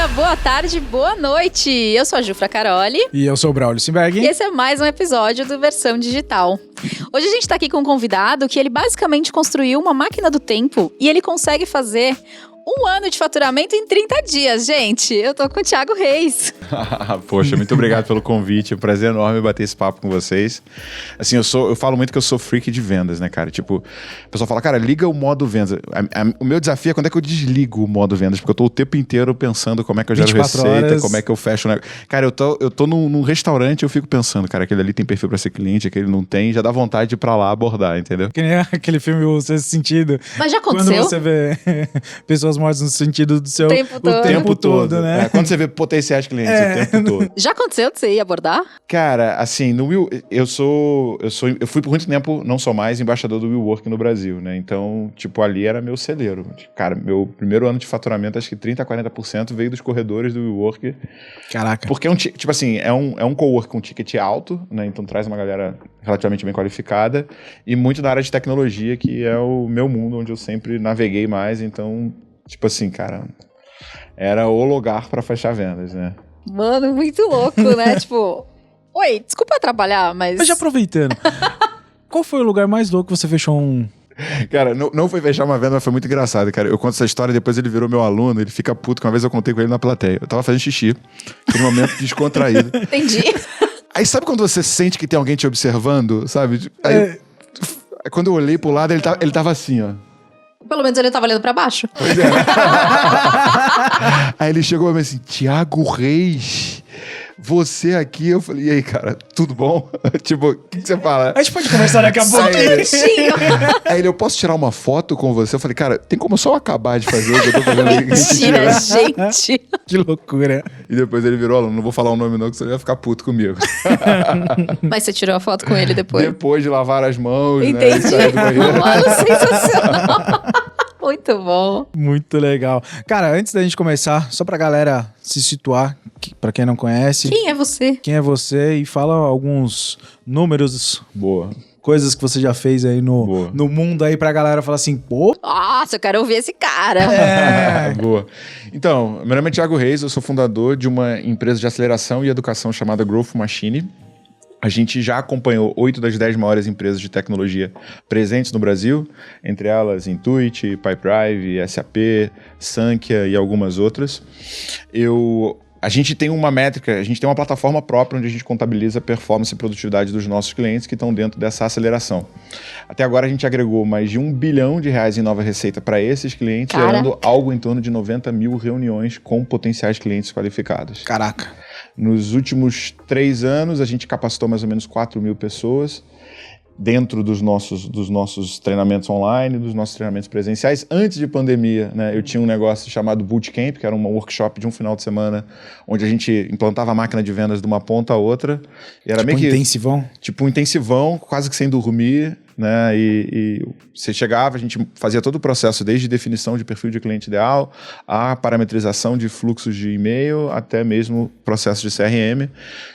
dia, boa tarde, boa noite. Eu sou a Jufra Caroli. E eu sou o Braulio Simberg. E esse é mais um episódio do Versão Digital. Hoje a gente tá aqui com um convidado que ele basicamente construiu uma máquina do tempo e ele consegue fazer 1 ano de faturamento em 30 dias, gente. Eu tô com o Thiago Reis. Poxa, muito obrigado pelo convite. É um prazer enorme bater esse papo com vocês. Assim, eu falo muito que eu sou freak de vendas, né, cara? Tipo, o pessoal fala, cara, liga o modo vendas. O meu desafio é quando é que eu desligo o modo vendas, porque eu tô o tempo inteiro pensando como é que eu gero receita, horas. como é que eu fecho o negócio. Cara, eu tô num restaurante e eu fico pensando, cara, aquele ali tem perfil pra ser cliente, aquele não tem, já dá vontade de ir pra lá abordar, entendeu? Que nem aquele filme O Sexto Sentido. Mas já aconteceu? Quando você vê pessoas mortas no sentido do seu... O tempo todo, né? Quando você vê potenciais clientes o tempo todo. Já aconteceu de você ir abordar? Cara, assim, no Will, eu fui por muito tempo, não sou mais, embaixador do WeWork no Brasil, né? Então, tipo, ali era meu celeiro. Cara, meu primeiro ano de faturamento, acho que 30% a 40% veio dos corredores do WeWork. Caraca. Porque tipo assim, é um cowork com ticket alto, né? Então traz uma galera relativamente bem qualificada e muito da área de tecnologia, que é o meu mundo, onde eu sempre naveguei mais. Então, tipo assim, cara, era o lugar pra fechar vendas, né? Mano, muito louco, né? Tipo, oi, desculpa atrapalhar, mas... Mas já aproveitando, qual foi o lugar mais louco que você fechou um... Cara, não foi fechar uma venda, mas foi muito engraçado, cara. Eu conto essa história, depois ele virou meu aluno, ele fica puto, que uma vez eu contei com ele na plateia. Eu tava fazendo xixi, aquele momento descontraído. Entendi. Aí sabe quando você sente que tem alguém te observando, sabe? Aí, quando eu olhei pro lado, ele tava assim, ó. Pelo menos ele tava olhando pra baixo. Pois é. Aí ele chegou e me assim, Thiago Reis, você aqui? Eu falei, e aí, cara, tudo bom? Tipo, o que você fala? A gente pode conversar daqui a pouco. Aí ele, eu posso tirar uma foto com você? Eu falei, cara, tem como só eu acabar de fazer o que eu tô fazendo aqui? Mentira, gente. Que loucura. E depois ele virou aluno, não vou falar o nome não, que você vai ficar puto comigo. Mas você tirou a foto com ele depois? Depois de lavar as mãos, Entendi. né? E sair do banheiro. Mano, sensacional. Muito bom. Muito legal. Cara, antes da gente começar, só pra galera se situar, pra quem não conhece... Quem é você? Quem é você? E fala alguns números... Boa. Coisas que você já fez aí no mundo aí pra galera falar assim, pô... Nossa, eu quero ouvir esse cara. Boa. Então, meu nome é Thiago Reis, eu sou fundador de uma empresa de aceleração e educação chamada Growth Machine. A gente já acompanhou 8 das 10 maiores empresas de tecnologia presentes no Brasil, entre elas Intuit, Pipedrive, SAP, Sankhya e algumas outras. A gente tem uma métrica, a gente tem uma plataforma própria onde a gente contabiliza a performance e produtividade dos nossos clientes que estão dentro dessa aceleração. Até agora a gente agregou mais de R$1 bilhão em nova receita para esses clientes, gerando algo em torno de 90 mil reuniões com potenciais clientes qualificados. Caraca. Nos últimos 3 anos, a gente capacitou mais ou menos 4 mil pessoas dentro dos nossos treinamentos online, dos nossos treinamentos presenciais. Antes de pandemia, né, eu tinha um negócio chamado Bootcamp, que era um workshop de um final de semana, onde a gente implantava a máquina de vendas de uma ponta a outra. E era tipo meio que intensivão? Tipo um intensivão, quase que sem dormir, né? E você chegava, a gente fazia todo o processo, desde definição de perfil de cliente ideal, a parametrização de fluxos de e-mail, até mesmo processo de CRM.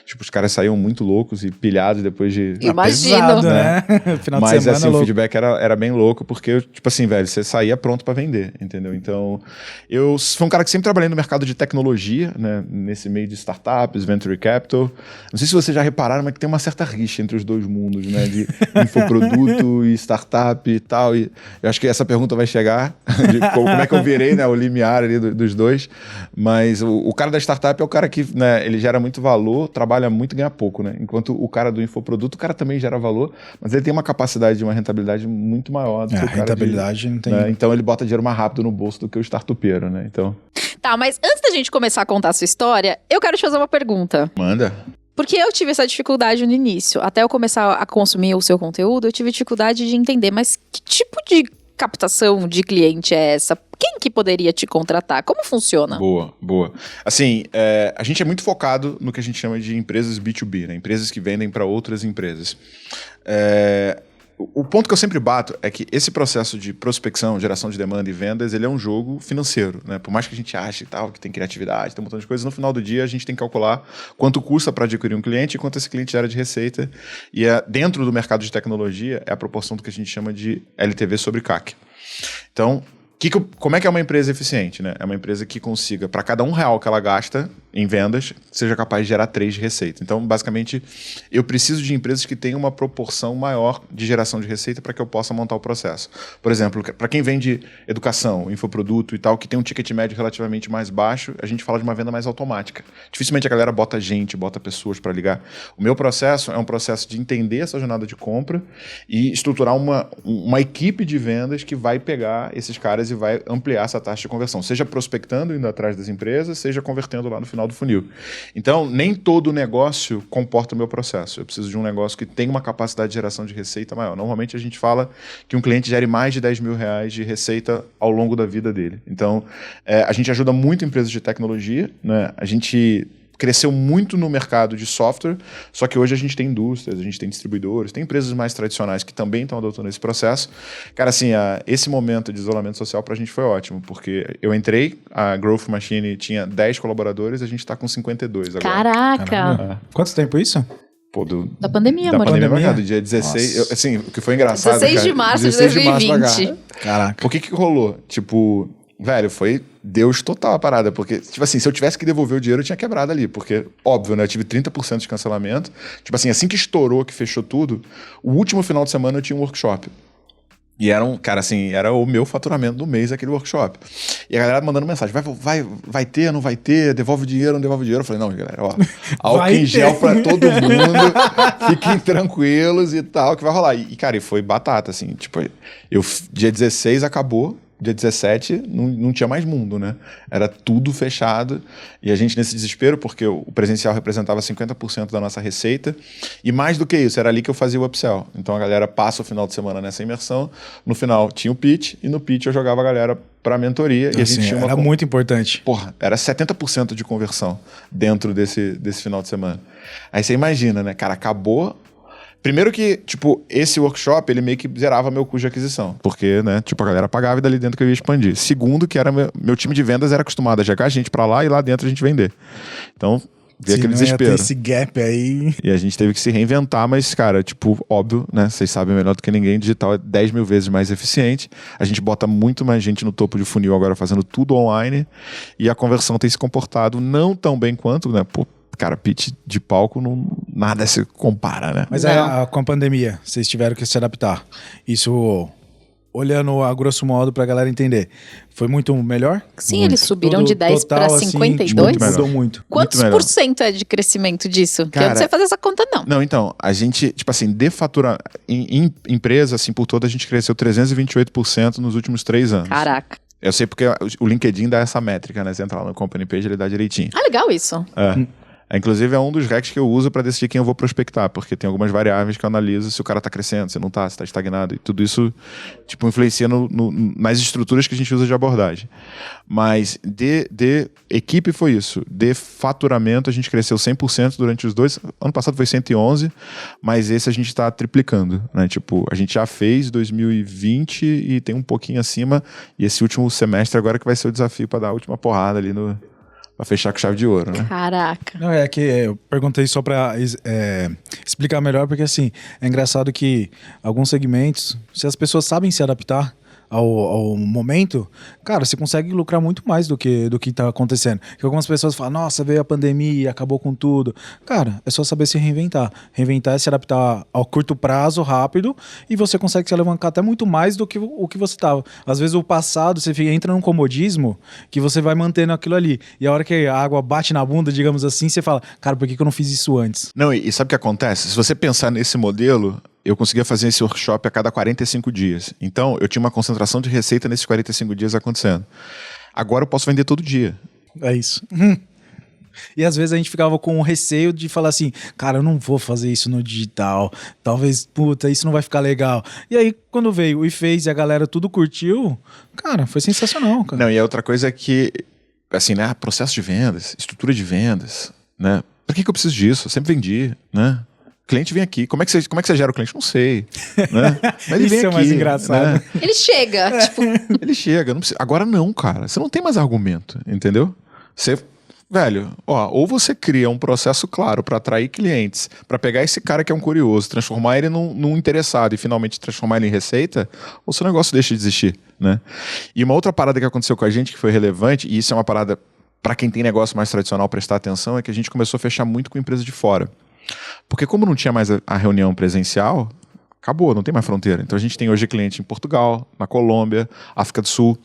Tipo, os caras saíam muito loucos e pilhados depois de... Imagino. Pesado, né? Final Mas de semana assim, louco. o feedback era bem louco, porque, tipo assim, velho, você saía pronto pra vender, entendeu? Então, eu fui um cara que sempre trabalhei no mercado de tecnologia, né? Nesse meio de startups, venture capital. Não sei se vocês já repararam, mas que tem uma certa rixa entre os dois mundos, né? De infoproduto e startup e tal. E eu acho que essa pergunta vai chegar, de como é que eu virei, né? O limiar ali dos dois. Mas o cara da startup é o cara que, né? Ele gera muito valor, trabalha muito e ganha pouco, né? Enquanto o cara do infoproduto, o cara também gera valor, mas ele tem uma capacidade de uma rentabilidade muito maior do que o cara rentabilidade não tem... né? Então ele bota dinheiro mais rápido no bolso do que o startupeiro, né? Então... Tá, mas antes da gente começar a contar a sua história, eu quero te fazer uma pergunta. Manda. Porque eu tive essa dificuldade no início. Até eu começar a consumir o seu conteúdo, eu tive dificuldade de entender, mas que tipo de captação de cliente é essa? Quem que poderia te contratar? Como funciona? Boa. Assim, a gente é muito focado no que a gente chama de empresas B2B, né? Empresas que vendem para outras empresas. O ponto que eu sempre bato é que esse processo de prospecção, geração de demanda e vendas, ele é um jogo financeiro, né? Por mais que a gente ache e tal, que tem criatividade, tem um montão de coisas, no final do dia a gente tem que calcular quanto custa para adquirir um cliente e quanto esse cliente gera de receita. E dentro do mercado de tecnologia é a proporção do que a gente chama de LTV sobre CAC. Então, Como é que é uma empresa eficiente, né? É uma empresa que consiga, para cada R$1 que ela gasta em vendas, seja capaz de gerar 3 de receita. Então, basicamente, eu preciso de empresas que tenham uma proporção maior de geração de receita para que eu possa montar o processo. Por exemplo, para quem vende educação, infoproduto e tal, que tem um ticket médio relativamente mais baixo, a gente fala de uma venda mais automática. Dificilmente a galera bota pessoas para ligar. O meu processo é um processo de entender essa jornada de compra e estruturar uma equipe de vendas que vai pegar esses caras e vai ampliar essa taxa de conversão, seja prospectando, indo atrás das empresas, seja convertendo lá no final do funil. Então, nem todo negócio comporta o meu processo. Eu preciso de um negócio que tenha uma capacidade de geração de receita maior. Normalmente a gente fala que um cliente gere mais de R$10.000 de receita ao longo da vida dele. Então, a gente ajuda muito empresas de tecnologia, né? A gente cresceu muito no mercado de software, só que hoje a gente tem indústrias, a gente tem distribuidores, tem empresas mais tradicionais que também estão adotando esse processo. Cara, assim, esse momento de isolamento social pra gente foi ótimo, porque eu entrei, a Growth Machine tinha 10 colaboradores, a gente tá com 52 agora. Caraca! Quanto tempo isso? Pô, Da pandemia, da amor. pandemia, do dia 16. Assim, o que foi engraçado. 16 de cara, março de 16 2020. Caraca. O que rolou? Tipo, velho, foi Deus total a parada. Porque, tipo assim, se eu tivesse que devolver o dinheiro, eu tinha quebrado ali. Porque, óbvio, né? Eu tive 30% de cancelamento. Tipo assim que estourou, que fechou tudo, o último final de semana eu tinha um workshop. E era cara, assim, era o meu faturamento do mês, aquele workshop. E a galera mandando mensagem, vai ter, não vai ter, devolve o dinheiro, não devolve o dinheiro. Eu falei, não, galera, ó, álcool em gel pra todo mundo, fiquem tranquilos e tal, que vai rolar. E, cara, foi batata, assim, tipo, dia 16 acabou, dia 17 não tinha mais mundo, né? Era tudo fechado e a gente nesse desespero, porque o presencial representava 50% da nossa receita e mais do que isso, era ali que eu fazia o upsell. Então a galera passa o final de semana nessa imersão, no final tinha o pitch e no pitch eu jogava a galera pra mentoria e a gente tinha era muito importante. Porra, era 70% de conversão dentro desse final de semana. Aí você imagina, né? Cara, acabou. Primeiro que, tipo, esse workshop, ele meio que zerava meu custo de aquisição. Porque, né, tipo, a galera pagava e dali dentro que eu ia expandir. Segundo, que era meu time de vendas era acostumado a jogar a gente pra lá e lá dentro a gente vender. Então, veio aquele desespero. Ia ter esse gap aí. E a gente teve que se reinventar, mas, cara, tipo, óbvio, né, vocês sabem melhor do que ninguém, digital é 10 mil vezes mais eficiente. A gente bota muito mais gente no topo de funil agora fazendo tudo online e a conversão tem se comportado não tão bem quanto, né, pô, cara, pitch de palco, nada se compara, né? Mas com a pandemia, vocês tiveram que se adaptar. Isso, olhando a grosso modo pra galera entender, foi muito melhor? Sim, muito. Eles subiram de 10 para assim, 52. Tipo, mudou muito. Quantos muito por cento é de crescimento disso? Porque eu não sei fazer essa conta, não. Não, então, a gente, tipo assim, de faturar em empresa, assim, por toda, a gente cresceu 328% nos últimos 3 anos. Caraca. Eu sei porque o LinkedIn dá essa métrica, né? Você entra lá no Company Page, ele dá direitinho. Ah, legal isso. Inclusive é um dos hacks que eu uso para decidir quem eu vou prospectar, porque tem algumas variáveis que eu analiso se o cara tá crescendo, se não tá, se tá estagnado, e tudo isso tipo, influencia nas estruturas que a gente usa de abordagem. Mas de equipe foi isso. De faturamento a gente cresceu 100% durante os 2. Ano passado foi 111%, mas esse a gente está triplicando, né? Tipo, a gente já fez 2020 e tem um pouquinho acima, e esse último semestre agora que vai ser o desafio para dar a última porrada ali pra fechar com chave de ouro, né? Caraca. Não, é que eu perguntei só pra explicar melhor, porque assim, é engraçado que alguns segmentos, se as pessoas sabem se adaptar ao momento, cara, você consegue lucrar muito mais do que tá acontecendo. Porque algumas pessoas falam, nossa, veio a pandemia, acabou com tudo. Cara, é só saber se reinventar. Reinventar é se adaptar ao curto prazo, rápido, e você consegue se alavancar até muito mais do que o que você tava. Às vezes o passado, você entra num comodismo que você vai mantendo aquilo ali. E a hora que a água bate na bunda, digamos assim, você fala, cara, por que eu não fiz isso antes? Não, e sabe o que acontece? Se você pensar nesse modelo, eu conseguia fazer esse workshop a cada 45 dias. Então, eu tinha uma concentração de receita nesses 45 dias acontecendo. Agora eu posso vender todo dia. É isso. E às vezes a gente ficava com o receio de falar assim, cara, eu não vou fazer isso no digital. Talvez, puta, isso não vai ficar legal. E aí, quando veio e fez e a galera tudo curtiu, cara, foi sensacional, cara. Não, e a outra coisa é que, assim, né, processo de vendas, estrutura de vendas, né? Pra que eu preciso disso? Eu sempre vendi, né? O cliente vem aqui. Como é que você gera o cliente? Não sei. Né? Mas ele vem Isso é aqui, mais engraçado. né? Ele chega, tipo... Ele chega. Não precisa. Agora não, cara. Você não tem mais argumento, entendeu? Você velho, ou você cria um processo claro para atrair clientes, para pegar esse cara que é um curioso, transformar ele num interessado e finalmente transformar ele em receita, ou seu negócio deixa de existir, né? E uma outra parada que aconteceu com a gente que foi relevante, e isso é uma parada para quem tem negócio mais tradicional prestar atenção, é que a gente começou a fechar muito com empresas de fora. Porque como não tinha mais a reunião presencial, acabou, não tem mais fronteira. Então a gente tem hoje cliente em Portugal, na Colômbia, África do Sul.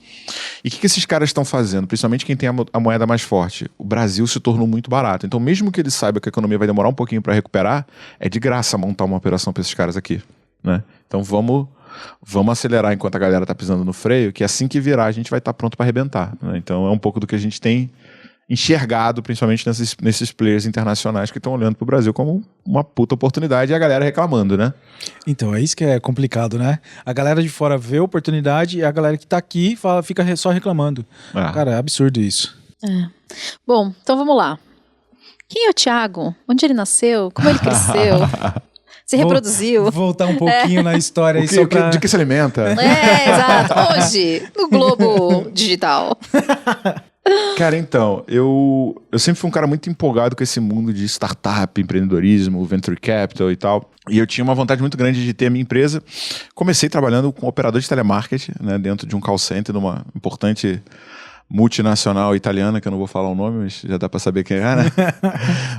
E o que esses caras estão fazendo? Principalmente quem tem a moeda mais forte. O Brasil se tornou muito barato. Então mesmo que ele saiba que a economia vai demorar um pouquinho para recuperar, é de graça montar uma operação para esses caras aqui, né? Então vamos acelerar enquanto a galera tá pisando no freio, que assim que virar a gente vai estar pronto para arrebentar, né? Então é um pouco do que a gente tem enxergado, principalmente nesses players internacionais que estão olhando para o Brasil como uma puta oportunidade e a galera reclamando, né? Então, é isso que é complicado, né? A galera de fora vê a oportunidade e a galera que tá aqui fica só reclamando. Cara, é absurdo isso. Bom, então vamos lá. Quem é o Thiago? Onde ele nasceu? Como ele cresceu? Se reproduziu? Voltar um pouquinho na história. De que se alimenta? Exato. Hoje, no Globo Digital. Cara, então, eu sempre fui um cara muito empolgado com esse mundo de startup, empreendedorismo, venture capital e tal. E eu tinha uma vontade muito grande de ter a minha empresa. Comecei trabalhando com operador de telemarketing, né, dentro de um call center, numa importante multinacional italiana, que eu não vou falar o nome, mas já dá pra saber quem é, né?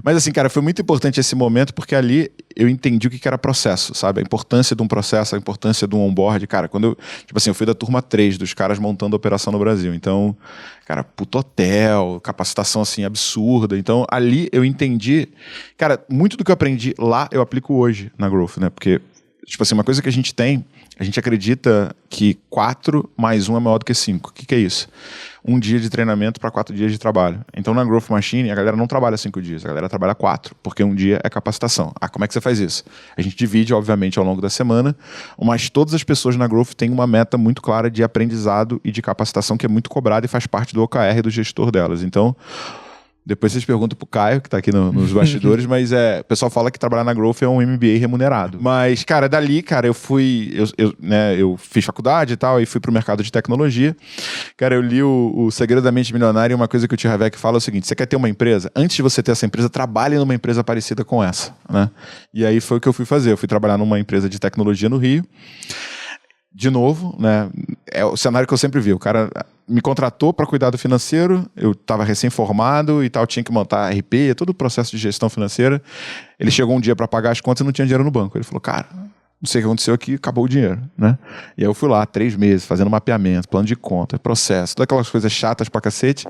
Mas assim, cara, foi muito importante esse momento, porque ali eu entendi o que era processo, sabe? A importância de um processo, a importância de um onboard. Cara, quando eu, tipo assim, eu fui da turma 3 dos caras montando a operação no Brasil. Então, cara, puto hotel, capacitação assim absurda. Então, ali eu entendi, cara, muito do que eu aprendi lá eu aplico hoje na Growth, né? Porque, tipo assim, uma coisa que a gente acredita que 4 mais 1 é maior do que 5. O que é isso? 1 dia de treinamento para 4 dias de trabalho. Então, na Growth Machine, a galera não trabalha 5 dias, a galera trabalha 4, porque 1 dia é capacitação. Como é que você faz isso? A gente divide, obviamente, ao longo da semana, mas todas as pessoas na Growth têm uma meta muito clara de aprendizado e de capacitação que é muito cobrada e faz parte do OKR e do gestor delas. Então, depois vocês perguntam pro Caio, que tá aqui nos bastidores, mas o pessoal fala que trabalhar na Growth é um MBA remunerado. Mas, cara, dali, cara, eu fiz faculdade e tal, e fui pro mercado de tecnologia. Cara, eu li o Segredo da Mente Milionária, e uma coisa que o T. Harv Eker fala é o seguinte: você quer ter uma empresa? Antes de você ter essa empresa, trabalhe numa empresa parecida com essa, né? E aí foi o que eu fui fazer. Eu fui trabalhar numa empresa de tecnologia no Rio. De novo, né? É o cenário que eu sempre vi. O cara me contratou para cuidar do financeiro, eu estava recém-formado e tal, tinha que montar RP, todo o processo de gestão financeira. Ele chegou um dia para pagar as contas e não tinha dinheiro no banco. Ele falou, cara, não sei o que aconteceu aqui, acabou o dinheiro, né? E aí eu fui lá, 3 meses, fazendo mapeamento, plano de conta, processo, todas aquelas coisas chatas pra cacete,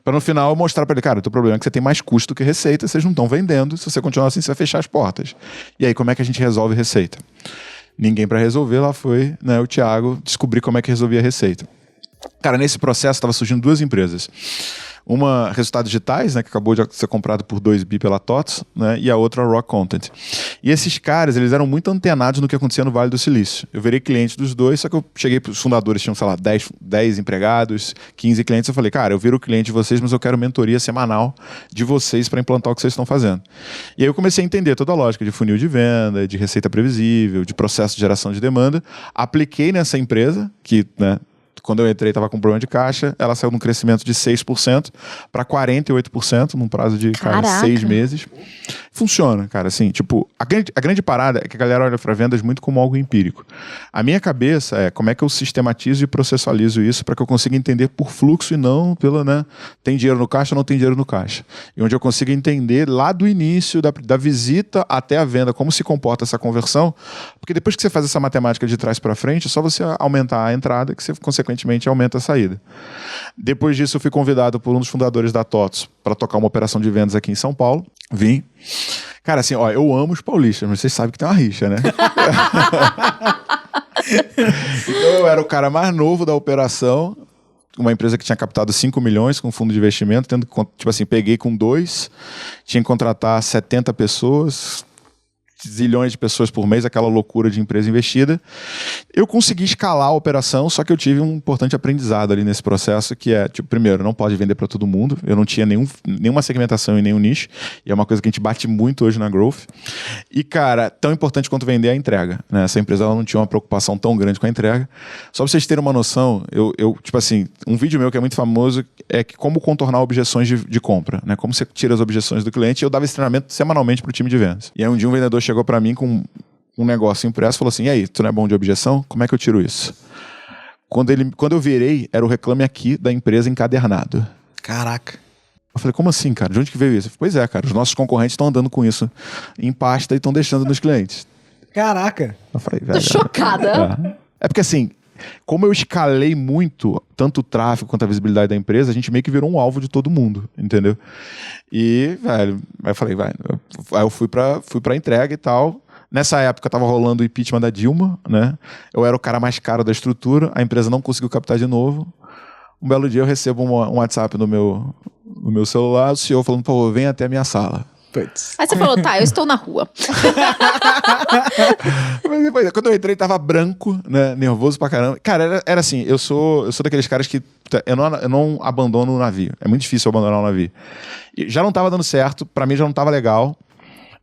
para no final eu mostrar para ele, cara, o teu problema é que você tem mais custo que receita, vocês não estão vendendo, se você continuar assim, você vai fechar as portas. E aí, como é que a gente resolve receita? Ninguém para resolver, lá foi, né, o Thiago descobrir como é que resolvia a receita. Cara, nesse processo estava surgindo 2 empresas. Uma, Resultados Digitais, né, que acabou de ser comprado por 2 bi pela TOTS, né, e a outra, Rock Content. E esses caras, eles eram muito antenados no que acontecia no Vale do Silício. Eu virei cliente dos 2, só que eu cheguei para os fundadores, tinham, sei lá, 10 empregados, 15 clientes. Eu falei, cara, eu viro cliente de vocês, mas eu quero mentoria semanal de vocês para implantar o que vocês estão fazendo. E aí eu comecei a entender toda a lógica de funil de venda, de receita previsível, de processo de geração de demanda. Apliquei nessa empresa, que, né, quando eu entrei, estava com problema de caixa. Ela saiu num crescimento de 6% para 48% num prazo de, cara, 6 meses. Funciona, cara, assim, tipo, a grande parada é que a galera olha para vendas muito como algo empírico. A minha cabeça é como é que eu sistematizo e processualizo isso para que eu consiga entender por fluxo e não pela, né, tem dinheiro no caixa ou não tem dinheiro no caixa. E onde eu consiga entender lá do início, da visita até a venda, como se comporta essa conversão, porque depois que você faz essa matemática de trás para frente, é só você aumentar a entrada que você, consequentemente, aumenta a saída. Depois disso, eu fui convidado por um dos fundadores da TOTS para tocar uma operação de vendas aqui em São Paulo. Vim. Cara, assim, ó, eu amo os paulistas, mas vocês sabem que tem uma rixa, né? Então eu era o cara mais novo da operação, uma empresa que tinha captado 5 milhões com fundo de investimento, tendo que, tipo assim, peguei com 2, tinha que contratar 70 pessoas, zilhões de pessoas por mês, aquela loucura de empresa investida. Eu consegui escalar a operação, só que eu tive um importante aprendizado ali nesse processo, que é, tipo, primeiro, não pode vender para todo mundo. Eu não tinha nenhuma segmentação em nenhum nicho, e é uma coisa que a gente bate muito hoje na Growth. E, cara, tão importante quanto vender é a entrega, né? Essa empresa ela não tinha uma preocupação tão grande com a entrega. Só pra vocês terem uma noção, eu tipo assim, um vídeo meu que é muito famoso é que como contornar objeções de compra, né? Como você tira as objeções do cliente. Eu dava esse treinamento semanalmente pro time de vendas. E aí um dia um vendedor chegou para mim com um negócio impresso e falou assim: e aí, tu não é bom de objeção? Como é que eu tiro isso? Quando eu virei, era o Reclame Aqui da empresa encadernado. Caraca. Eu falei, como assim, cara? De onde que veio isso? Eu falei, pois é, cara, os nossos concorrentes estão andando com isso em pasta e estão deixando nos clientes. Caraca. Eu falei, Tô chocada. É porque assim, como eu escalei muito, tanto o tráfego quanto a visibilidade da empresa, a gente meio que virou um alvo de todo mundo, entendeu? E, velho, aí eu falei, aí eu fui pra entrega e tal. Nessa época tava rolando o impeachment da Dilma, né? Eu era o cara mais caro da estrutura, a empresa não conseguiu captar de novo. Um belo dia eu recebo um WhatsApp no meu celular, o CEO falando, pô, vem até a minha sala. Puts. Aí você falou, tá, eu estou na rua. Mas depois, quando eu entrei, tava branco, né? Nervoso pra caramba. Cara, era assim, eu sou daqueles caras que eu não abandono o navio. É muito difícil eu abandonar o navio. E já não tava dando certo, pra mim já não tava legal.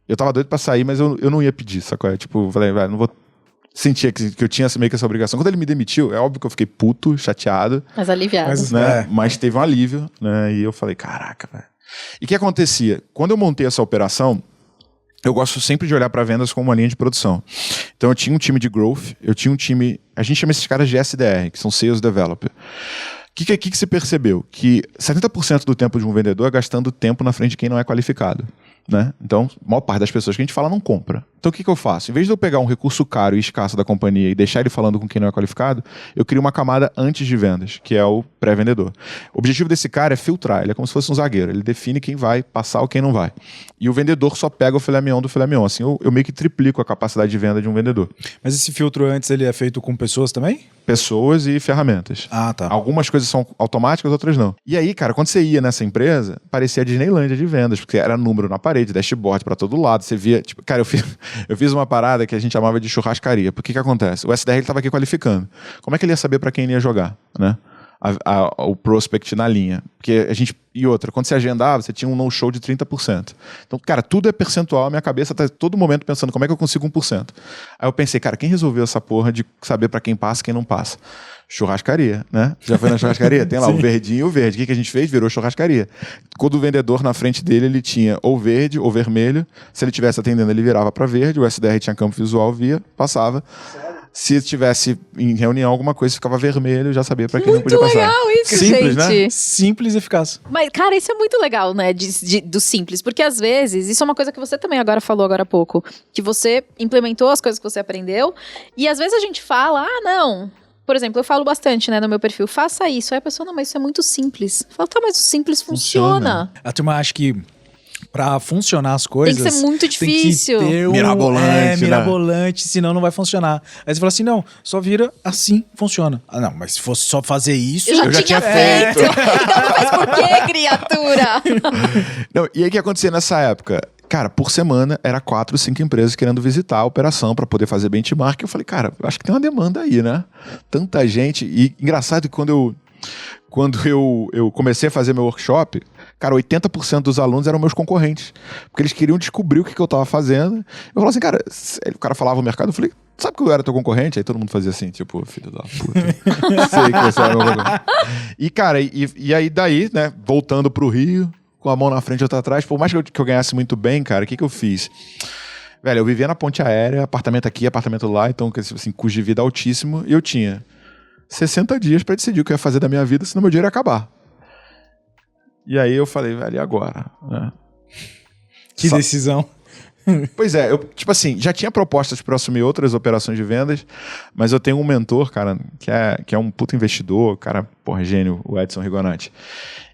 Eu tava doido pra sair, mas eu não ia pedir, sacou? Tipo, eu falei, não vou sentir que eu tinha meio que essa obrigação. Quando ele me demitiu, é óbvio que eu fiquei puto, chateado. Mas aliviado. Né? Mas teve um alívio, né? E eu falei, caraca, velho. E o que acontecia? Quando eu montei essa operação, eu gosto sempre de olhar para vendas como uma linha de produção. Então eu tinha um time de growth, eu tinha um time... A gente chama esses caras de SDR, que são Sales Developer. O que você percebeu? Que 70% do tempo de um vendedor é gastando tempo na frente de quem não é qualificado. Né? Então, a maior parte das pessoas que a gente fala não compra. Então, o que eu faço? Em vez de eu pegar um recurso caro e escasso da companhia e deixar ele falando com quem não é qualificado, eu crio uma camada antes de vendas, que é o pré-vendedor. O objetivo desse cara é filtrar. Ele é como se fosse um zagueiro. Ele define quem vai passar ou quem não vai. E o vendedor só pega o filé mignon do filé mignon. Assim, eu meio que triplico a capacidade de venda de um vendedor. Mas esse filtro antes, ele é feito com pessoas também? Pessoas e ferramentas. Ah, tá. Algumas coisas são automáticas, outras não. E aí, cara, quando você ia nessa empresa, parecia a Disneylândia de vendas, porque era número na parede, dashboard pra todo lado. Você via, tipo, cara, eu fiz uma parada que a gente chamava de churrascaria. Porque que acontece? O SDR ele tava aqui qualificando. Como é que ele ia saber pra quem ele ia jogar, né? O prospect na linha. Porque a gente... E outra, quando você agendava, você tinha um no-show de 30%. Então, cara, tudo é percentual. A minha cabeça tá todo momento pensando como é que eu consigo 1%. Aí eu pensei, cara, quem resolveu essa porra de saber pra quem passa e quem não passa? Churrascaria, né? Já foi na churrascaria? Tem lá o verdinho e o verde. O que a gente fez? Virou churrascaria. Quando o vendedor na frente dele, ele tinha ou verde ou vermelho. Se ele estivesse atendendo, ele virava pra verde. O SDR tinha campo visual, passava. Se estivesse em reunião, alguma coisa ficava vermelho, já sabia pra quem não podia passar. Muito legal isso, Simples, gente. né? Simples e eficaz. Mas, cara, isso é muito legal, né? Do simples. Porque, às vezes, isso é uma coisa que você também falou agora há pouco. Que você implementou as coisas que você aprendeu. E, às vezes, a gente fala, não... Por exemplo, eu falo bastante, né, no meu perfil, faça isso. Aí a pessoa, não, mas isso é muito simples. Eu falo, tá, mas o simples funciona. A turma acha que pra funcionar as coisas... Tem que ser muito difícil. Tem que ter mirabolante, senão não vai funcionar. Aí você fala assim, não, só vira assim, funciona. Ah, não, mas se fosse só fazer isso... Eu já tinha feito. Então não faz por quê, criatura? Não, e aí o que acontecia nessa época? Cara, por semana, era 4, 5 empresas querendo visitar a operação para poder fazer benchmark. Eu falei, cara, eu acho que tem uma demanda aí, né? Tanta gente. E engraçado que quando eu comecei a fazer meu workshop, cara, 80% dos alunos eram meus concorrentes. Porque eles queriam descobrir o que eu estava fazendo. Eu falava assim, cara... O cara falava o mercado, eu falei, sabe que eu era teu concorrente? Aí todo mundo fazia assim, tipo, filho da puta. Sei que você era meu concorrente. E, cara, e aí daí, né, voltando pro Rio... com a mão na frente e outra atrás, por mais que eu ganhasse muito bem, cara, o que eu fiz? Velho, eu vivia na ponte aérea, apartamento aqui, apartamento lá, então, assim, custo de vida altíssimo, e eu tinha 60 dias pra decidir o que eu ia fazer da minha vida, senão meu dinheiro ia acabar. E aí eu falei, velho, e agora? Né? Que decisão. Pois é, eu, tipo assim, já tinha propostas para assumir outras operações de vendas, mas eu tenho um mentor, cara, que é um puto investidor, cara, porra, gênio, o Edson Rigonati.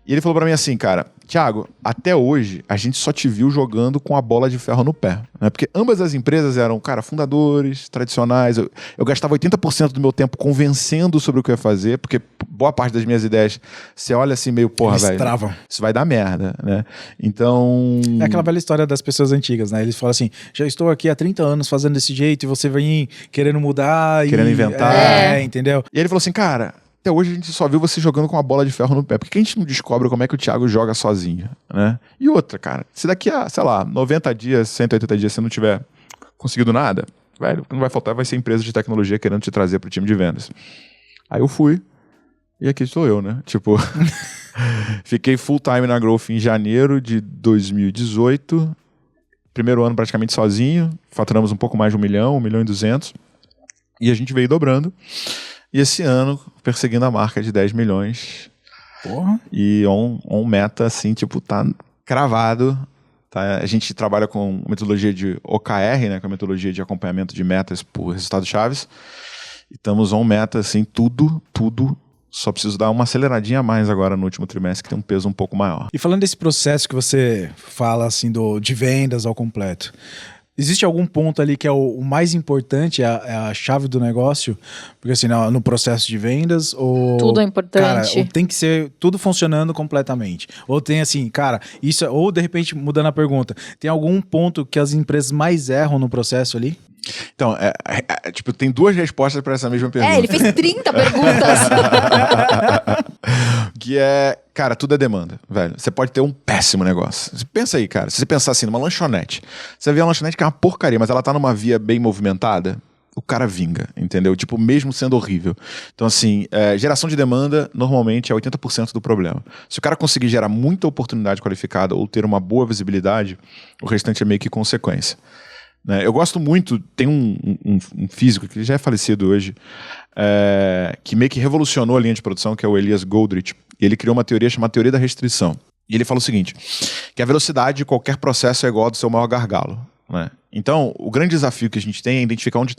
E ele falou pra mim assim, cara, Thiago, até hoje a gente só te viu jogando com a bola de ferro no pé. Né? Porque ambas as empresas eram, cara, fundadores, tradicionais. Eu gastava 80% do meu tempo convencendo sobre o que eu ia fazer, porque boa parte das minhas ideias, você olha assim meio, porra, velho, isso vai dar merda, né? Então... É aquela velha história das pessoas antigas, né? Eles falam assim, já estou aqui há 30 anos fazendo desse jeito e você vem querendo mudar querendo inventar. Entendeu? E ele falou assim, cara... Até hoje a gente só viu você jogando com a bola de ferro no pé. Por que a gente não descobre como é que o Thiago joga sozinho, né? E outra, cara, se daqui a, sei lá, 90 dias, 180 dias você não tiver conseguido nada, velho, o que não vai faltar vai ser empresa de tecnologia querendo te trazer pro time de vendas. Aí eu fui, e aqui estou eu, né? Tipo, fiquei full time na Growth em janeiro de 2018. Primeiro ano praticamente sozinho, faturamos um pouco mais de 1 milhão, 1 milhão e 200. E a gente veio dobrando. E esse ano, perseguindo a marca de 10 milhões. Porra. E on meta, assim, tipo, tá cravado. Tá? A gente trabalha com metodologia de OKR, né? Com a metodologia de acompanhamento de metas por resultados chaves. E estamos on meta, assim, tudo. Só preciso dar uma aceleradinha a mais agora no último trimestre, que tem um peso um pouco maior. E falando desse processo que você fala, assim, de vendas ao completo, existe algum ponto ali que é o mais importante, é a chave do negócio? Porque assim, no processo de vendas, ou... Tudo é importante. Cara, ou tem que ser tudo funcionando completamente. Ou tem assim, cara, isso... Ou de repente, mudando a pergunta, tem algum ponto que as empresas mais erram no processo ali? Então, tipo, tem 2 respostas para essa mesma pergunta. Ele fez 30 perguntas. Que é, cara, tudo é demanda, velho. Você pode ter um péssimo negócio. Pensa aí, cara. Se você pensar assim, numa lanchonete. Você vê uma lanchonete que é uma porcaria, mas ela tá numa via bem movimentada, o cara vinga, entendeu? Tipo, mesmo sendo horrível. Então, assim, geração de demanda normalmente é 80% do problema. Se o cara conseguir gerar muita oportunidade qualificada ou ter uma boa visibilidade, o restante é meio que consequência. Eu gosto muito, tem um físico que já é falecido hoje, que meio que revolucionou a linha de produção, que é o Elias Goldrich. E ele criou uma teoria chamada teoria da restrição. E ele fala o seguinte, que a velocidade de qualquer processo é igual ao do seu maior gargalo. Né? Então, o grande desafio que a gente tem é identificar onde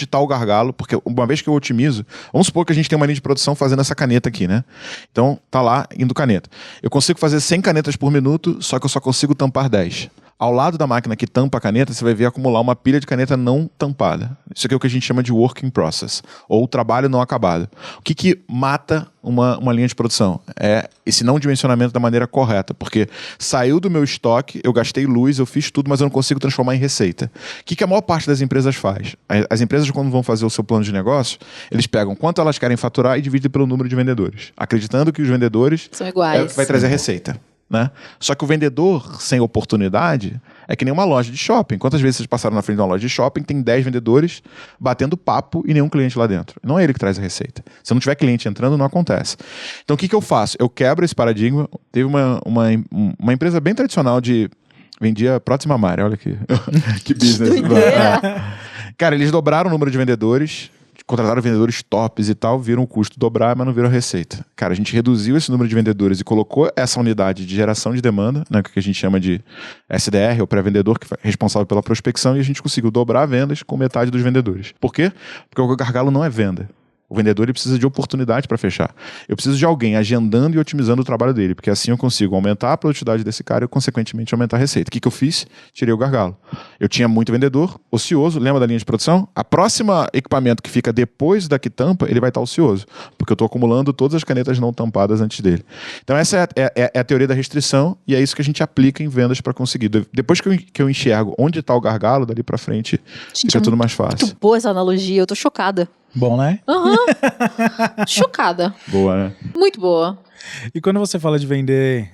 está o gargalo, porque uma vez que eu otimizo, vamos supor que a gente tem uma linha de produção fazendo essa caneta aqui, né? Então, tá lá indo caneta. Eu consigo fazer 100 canetas por minuto, só que eu só consigo tampar 10. Ao lado da máquina que tampa a caneta, você vai ver acumular uma pilha de caneta não tampada. Isso aqui é o que a gente chama de work in process, ou trabalho não acabado. O que mata uma linha de produção? É esse não dimensionamento da maneira correta, porque saiu do meu estoque, eu gastei luz, eu fiz tudo, mas eu não consigo transformar em receita. O que a maior parte das empresas faz? As empresas, quando vão fazer o seu plano de negócio, eles pegam quanto elas querem faturar e dividem pelo número de vendedores, acreditando que os vendedores são iguais. Vai trazer receita. Né? Só que o vendedor sem oportunidade é que nem uma loja de shopping. Quantas vezes vocês passaram na frente de uma loja de shopping, tem 10 vendedores batendo papo e nenhum cliente lá dentro? Não é ele que traz a receita. Se não tiver cliente entrando, não acontece. Então o que eu faço? Eu quebro esse paradigma. Teve uma empresa bem tradicional vendia prótese mamária, olha aqui. Que business. Cara, eles dobraram o número de vendedores, contrataram vendedores tops e tal, viram o custo dobrar, mas não viram a receita. Cara, a gente reduziu esse número de vendedores e colocou essa unidade de geração de demanda, né, que a gente chama de SDR, ou pré-vendedor, que é responsável pela prospecção, e a gente conseguiu dobrar vendas com metade dos vendedores. Por quê? Porque o gargalo não é venda. O vendedor ele precisa de oportunidade para fechar. Eu preciso de alguém agendando e otimizando o trabalho dele, porque assim eu consigo aumentar a produtividade desse cara e, consequentemente, aumentar a receita. O que eu fiz? Tirei o gargalo. Eu tinha muito vendedor ocioso, lembra da linha de produção? A próxima equipamento que fica depois da que tampa, ele vai estar ocioso, porque eu estou acumulando todas as canetas não tampadas antes dele. Então essa é a teoria da restrição e é isso que a gente aplica em vendas para conseguir. Depois que eu enxergo onde está o gargalo, dali para frente, fica tudo mais fácil. Muito boa essa analogia, eu tô chocada. Bom, né? Aham. Chocada. Boa, né? Muito boa. E quando você fala de vender,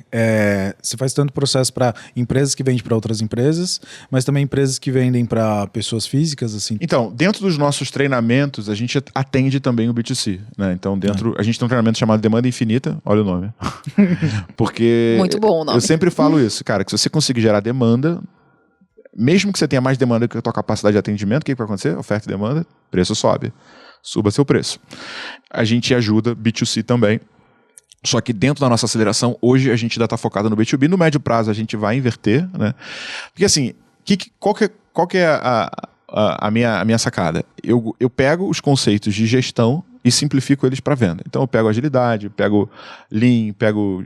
você faz tanto processo para empresas que vendem para outras empresas, mas também empresas que vendem para pessoas físicas, assim? Então, dentro dos nossos treinamentos, a gente atende também o B2C, né? Então, a gente tem um treinamento chamado Demanda Infinita, olha o nome. Porque muito bom o nome. Eu sempre falo isso, cara, que se você conseguir gerar demanda, mesmo que você tenha mais demanda que a tua capacidade de atendimento, o que vai acontecer? Oferta e demanda, preço sobe. Suba seu preço. A gente ajuda B2C também. Só que dentro da nossa aceleração, hoje a gente ainda está focado no B2B. No médio prazo a gente vai inverter, né? Porque assim, qual que é a minha sacada? Eu pego os conceitos de gestão e simplifico eles para venda. Então eu pego agilidade, pego Lean, pego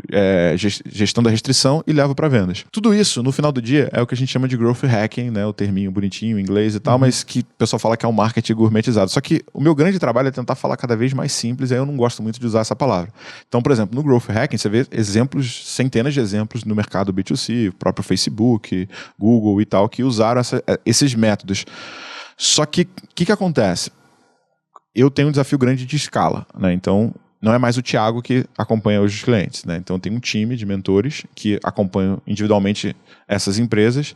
gestão da restrição e levo para vendas. Tudo isso, no final do dia, é o que a gente chama de growth hacking, né? O terminho bonitinho em inglês e tal, mas que o pessoal fala que é um marketing gourmetizado. Só que o meu grande trabalho é tentar falar cada vez mais simples, e aí eu não gosto muito de usar essa palavra. Então, por exemplo, no growth hacking, você vê exemplos, centenas de exemplos no mercado B2C, o próprio Facebook, Google e tal, que usaram esses métodos. Só que o que acontece? Eu tenho um desafio grande de escala, né? Então, não é mais o Thiago que acompanha hoje os clientes, né? Então, eu tenho um time de mentores que acompanham individualmente essas empresas,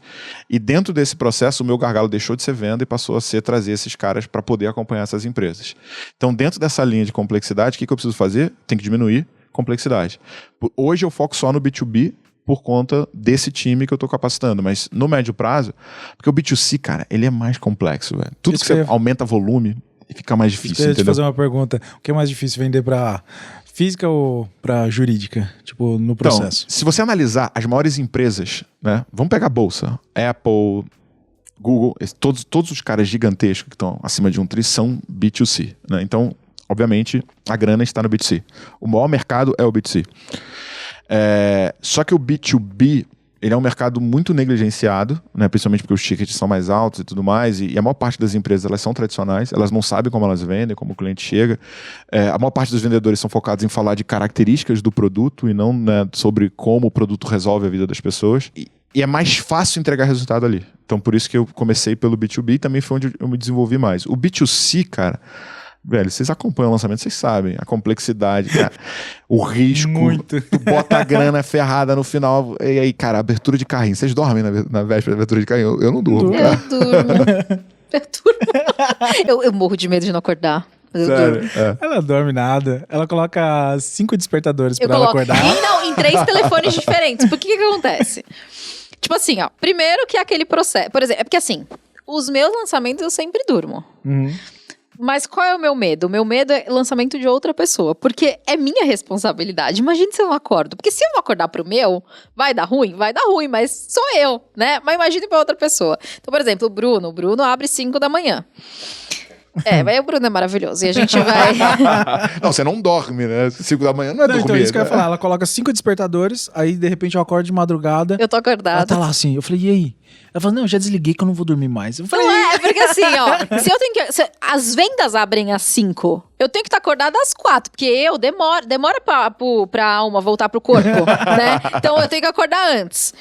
e dentro desse processo, o meu gargalo deixou de ser venda e passou a ser trazer esses caras para poder acompanhar essas empresas. Então, dentro dessa linha de complexidade, o que eu preciso fazer? Tem que diminuir complexidade. Hoje eu foco só no B2B, por conta desse time que eu estou capacitando. Mas no médio prazo, porque o B2C, cara, ele é mais complexo, velho. Tudo que você aumenta volume, fica mais difícil, entendeu? Deixa eu te fazer uma pergunta. O que é mais difícil, vender para física ou para jurídica? Tipo, no processo. Então, se você analisar as maiores empresas, né? Vamos pegar a bolsa. Apple, Google, todos os caras gigantescos que estão acima de 1 tri são B2C, né? Então, obviamente, a grana está no B2C. O maior mercado é o B2C. Só que o B2B, ele é um mercado muito negligenciado, né? Principalmente porque os tickets são mais altos e tudo mais, e a maior parte das empresas, elas são tradicionais, elas não sabem como elas vendem, como o cliente chega. A maior parte dos vendedores são focados em falar de características do produto e não, né, sobre como o produto resolve a vida das pessoas. E é mais fácil entregar resultado ali. Então, por isso que eu comecei pelo B2B e também foi onde eu me desenvolvi mais. O B2C, cara... Velho, vocês acompanham o lançamento, vocês sabem a complexidade, cara, o risco, Muito. Tu bota a grana ferrada no final, e aí, cara, abertura de carrinho, vocês dormem na véspera da abertura de carrinho? Eu não durmo, cara. Eu durmo. Eu morro de medo de não acordar. Sério? Ela dorme nada. Ela coloca 5 despertadores pra ela acordar. Em 3 telefones diferentes. Por que acontece? Tipo assim, ó. Primeiro que é aquele processo. Por exemplo, é porque assim, os meus lançamentos eu sempre durmo. Uhum. Mas qual é o meu medo? O meu medo é lançamento de outra pessoa. Porque é minha responsabilidade. Imagina se eu não acordo. Porque se eu não acordar pro meu, vai dar ruim? Vai dar ruim, mas sou eu, né? Mas imagine pra outra pessoa. Então, por exemplo, o Bruno abre 5 da manhã. Mas o Bruno é maravilhoso. E a gente vai... Não, você não dorme, né? 5 da manhã não é dormir. Então, isso que eu ia falar. Ela coloca 5 despertadores, aí de repente eu acordo de madrugada. Eu tô acordada. Ela tá lá assim. Eu falei, e aí? Ela falou, não, já desliguei que eu não vou dormir mais. Eu falei, Não é, porque assim, ó, se eu tenho que... as vendas abrem às 5, eu tenho que estar acordada às 4, porque demora pra alma voltar pro corpo, né? Então eu tenho que acordar antes.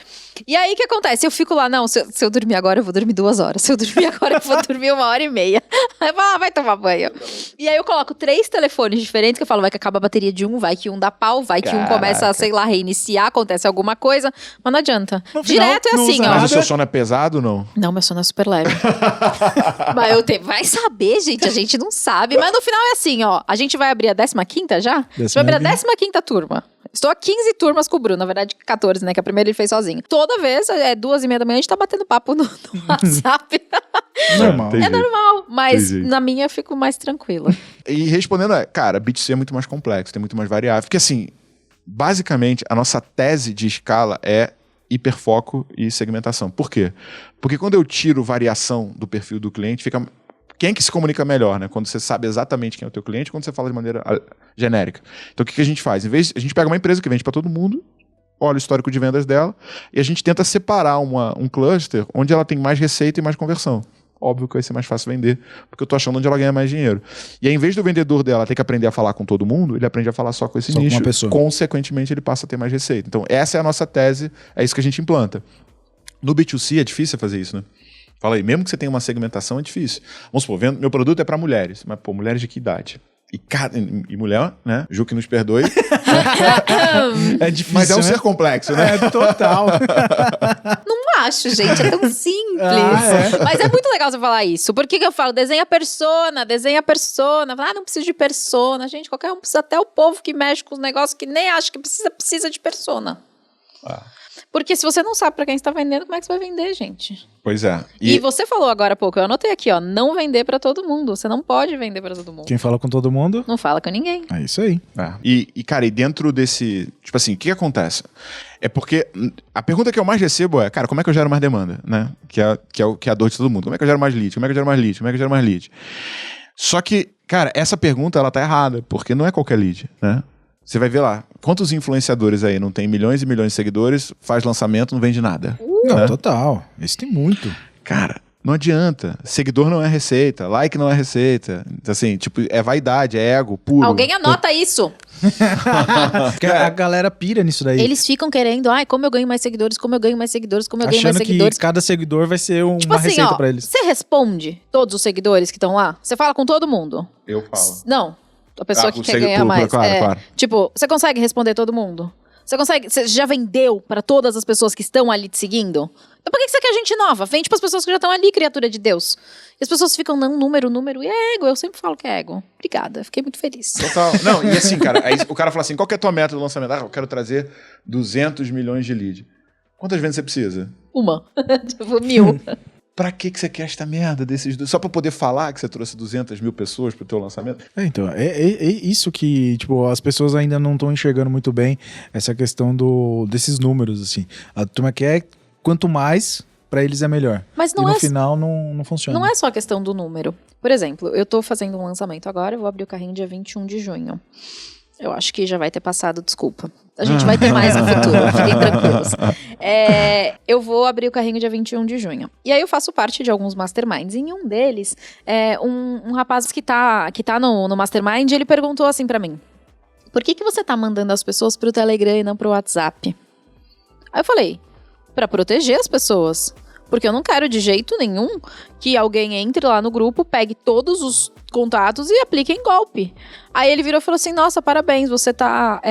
E aí, o que acontece? Eu fico lá, não, se eu dormir agora, eu vou dormir 2 horas. Se eu dormir agora, eu vou dormir 1h30. Aí eu falo, vai tomar banho. E aí eu coloco 3 telefones diferentes, que eu falo, vai que acaba a bateria de um, vai que um dá pau, vai que um começa a, sei lá, reiniciar, acontece alguma coisa, mas não adianta. No final, Direto é assim, ó. Mas o seu sono é pesado ou não? Não, meu sono é super leve. Mas vai saber, gente, a gente não sabe. Mas no final é assim, ó, a gente vai abrir a 15ª já? A gente vai abrir a 15ª turma. Estou a 15 turmas com o Bruno, na verdade 14, né? Que a primeira ele fez sozinho. Toda vez, 2h30 da manhã, a gente tá batendo papo no WhatsApp. normal. É normal, mas na minha eu fico mais tranquila. E respondendo, cara, B2C é muito mais complexo, tem muito mais variável. Porque assim, basicamente, a nossa tese de escala é hiperfoco e segmentação. Por quê? Porque quando eu tiro variação do perfil do cliente, fica... Quem é que se comunica melhor, né? Quando você sabe exatamente quem é o teu cliente, quando você fala de maneira genérica. Então, o que a gente faz? Em vez, a gente pega uma empresa que vende para todo mundo, olha o histórico de vendas dela, e a gente tenta separar um cluster onde ela tem mais receita e mais conversão. Óbvio que vai ser mais fácil vender, porque eu tô achando onde ela ganha mais dinheiro. E aí, em vez do vendedor dela ter que aprender a falar com todo mundo, ele aprende a falar só com esse nicho. Com uma pessoa. Consequentemente, ele passa a ter mais receita. Então, essa é a nossa tese, é isso que a gente implanta. No B2C é difícil fazer isso, né? Fala aí, mesmo que você tenha uma segmentação, é difícil. Vamos supor, meu produto é para mulheres, mas, pô, mulheres de que idade? E mulher, né? Ju que nos perdoe. É difícil, mas é um né? ser complexo, né? É, total. Não acho, gente, é tão simples. Mas é muito legal você falar isso. Por que eu falo? Desenha persona. Não preciso de persona. Gente, qualquer um precisa, até o povo que mexe com os negócios que nem acha que precisa de persona. Porque se você não sabe pra quem você tá vendendo, como é que você vai vender, gente? Pois é. E você falou agora há pouco, eu anotei aqui, ó, não vender pra todo mundo. Você não pode vender pra todo mundo. Quem fala com todo mundo... Não fala com ninguém. É isso aí. Cara, e dentro desse... Tipo assim, o que acontece? É porque a pergunta que eu mais recebo é, cara, como é que eu gero mais demanda, né? Que é a dor de todo mundo. Como é que eu gero mais lead? Como é que eu gero mais lead? Como é que eu gero mais lead? Só que Cara, essa pergunta, ela tá errada, porque não é qualquer lead, né? Você vai ver lá, quantos influenciadores aí não tem milhões e milhões de seguidores, faz lançamento, não vende nada. Não, né? total. Esse tem muito. Cara, não adianta. Seguidor não é receita, like não é receita. Assim, tipo, é vaidade, é ego puro. Alguém anota isso. Porque a galera pira nisso daí. Eles ficam querendo, como eu ganho mais seguidores, como eu ganho mais seguidores, como eu ganho mais Achando seguidores. que cada seguidor vai ser uma Tipo assim, receita pra eles. você responde todos os seguidores que estão lá? Você fala com todo mundo? Eu falo. Não, a pessoa que o quer ganhar mais. Claro. Tipo, você consegue responder todo mundo? Você já vendeu pra todas as pessoas que estão ali te seguindo? Então por que você quer gente nova? Vende pras pessoas que já estão ali, criatura de Deus. E as pessoas ficam, não, número, e é ego. Eu sempre falo que é ego. Obrigada, fiquei muito feliz. Total. Não, e assim, cara, aí o cara fala assim, qual que é a tua meta do lançamento? Eu quero trazer 200 milhões de lead. Quantas vendas você precisa? Uma. Tipo, 1000. Pra que você quer esta merda desses dois? Só pra poder falar que você trouxe 200 mil pessoas pro teu lançamento? Então, é isso que, tipo, as pessoas ainda não estão enxergando muito bem, essa questão desses números, assim. A turma quer, quanto mais, pra eles é melhor. Mas não e no é, final não funciona. não é só a questão do número. Por exemplo, eu tô fazendo um lançamento agora, eu vou abrir o carrinho dia 21 de junho. Eu acho que já vai ter passado, desculpa. A gente vai ter mais no futuro, fiquem tranquilos. Eu vou abrir o carrinho dia 21 de junho. E aí eu faço parte de alguns masterminds. E em um deles, um rapaz que tá no mastermind, ele perguntou assim pra mim: por que você tá mandando as pessoas pro Telegram e não pro WhatsApp? Aí eu falei: pra proteger as pessoas. Porque eu não quero de jeito nenhum que alguém entre lá no grupo, pegue todos os contatos e aplique em golpe. Aí ele virou e falou assim: nossa, parabéns, você tá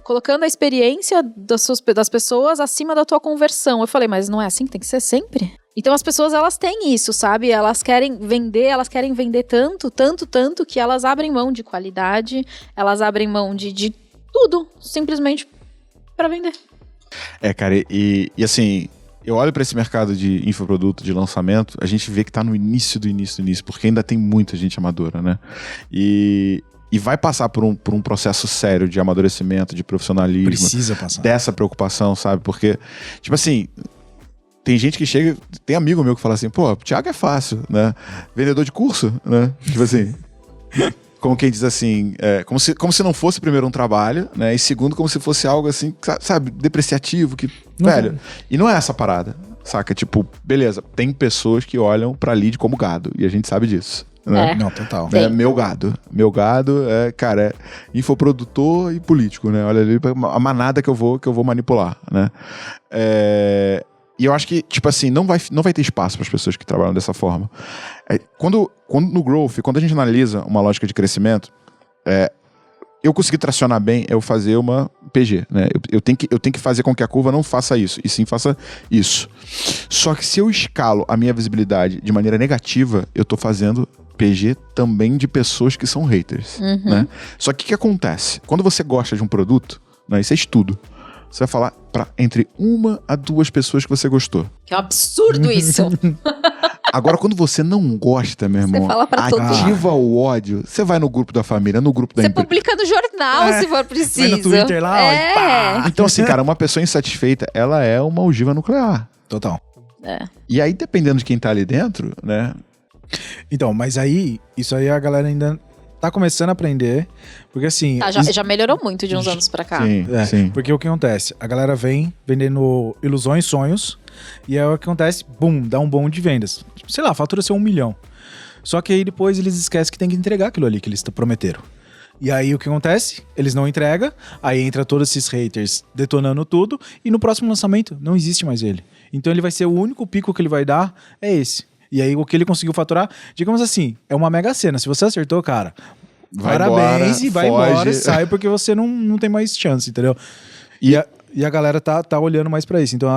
colocando a experiência das pessoas acima da tua conversão. Eu falei, mas não é assim que tem que ser sempre? Então as pessoas, elas têm isso, sabe? Elas querem vender tanto, que elas abrem mão de qualidade, elas abrem mão de tudo, simplesmente pra vender. Cara, e assim... Eu olho para esse mercado de infoproduto, de lançamento, a gente vê que tá no início do início, porque ainda tem muita gente amadora, né? E vai passar por um processo sério de amadurecimento, de profissionalismo. Precisa passar. Dessa preocupação, sabe? Porque, tipo assim, tem gente que chega... Tem amigo meu que fala assim, pô, Thiago é fácil, né? Vendedor de curso, né? Tipo assim... Como quem diz assim, como se não fosse primeiro um trabalho, né? E segundo, como se fosse algo assim, sabe, depreciativo, que, velho. E não é essa parada, saca? Tipo, beleza, tem pessoas que olham pra lead como gado, e a gente sabe disso. Né? Não, total. Meu gado. Meu gado cara, infoprodutor e político, né? Olha ali, a manada que eu vou manipular, né? E eu acho que, tipo assim, não vai ter espaço para as pessoas que trabalham dessa forma. Quando no Growth, quando a gente analisa uma lógica de crescimento, eu consegui tracionar bem, eu fazer uma PG, né? Eu tenho que fazer com que a curva não faça isso, e sim faça isso. Só que se eu escalo a minha visibilidade de maneira negativa, eu tô fazendo PG também de pessoas que são haters, né? Só que o que acontece? Quando você gosta de um produto, né, isso é estudo. Você vai falar para entre 1 a 2 pessoas que você gostou. Que é um absurdo isso. Agora, quando você não gosta, meu irmão, fala pra todo mundo. ativa o ódio. Você vai no grupo da família, no grupo da Você empresa. publica no jornal, se for preciso. Vai no Twitter lá, ó, e pá. Então, assim, cara, uma pessoa insatisfeita, ela é uma ogiva nuclear. Total. E aí, dependendo de quem tá ali dentro, né? Então, mas isso aí a galera ainda tá começando a aprender, porque assim... Já melhorou muito de uns anos pra cá. Sim. Porque o que acontece? A galera vem vendendo ilusões, sonhos, e aí o que acontece? Bum, dá um boom de vendas. Sei lá, fatura seu 1 milhão. Só que aí depois eles esquecem que tem que entregar aquilo ali que eles prometeram. E aí o que acontece? Eles não entregam, aí entra todos esses haters detonando tudo, e no próximo lançamento não existe mais ele. Então ele vai ser o único pico que ele vai dar, é esse. E aí o que ele conseguiu faturar, digamos assim, é uma mega cena. Se você acertou, cara, vai parabéns embora, e vai foge. embora, sai porque você não tem mais chance, entendeu? E a galera tá olhando mais pra isso. Então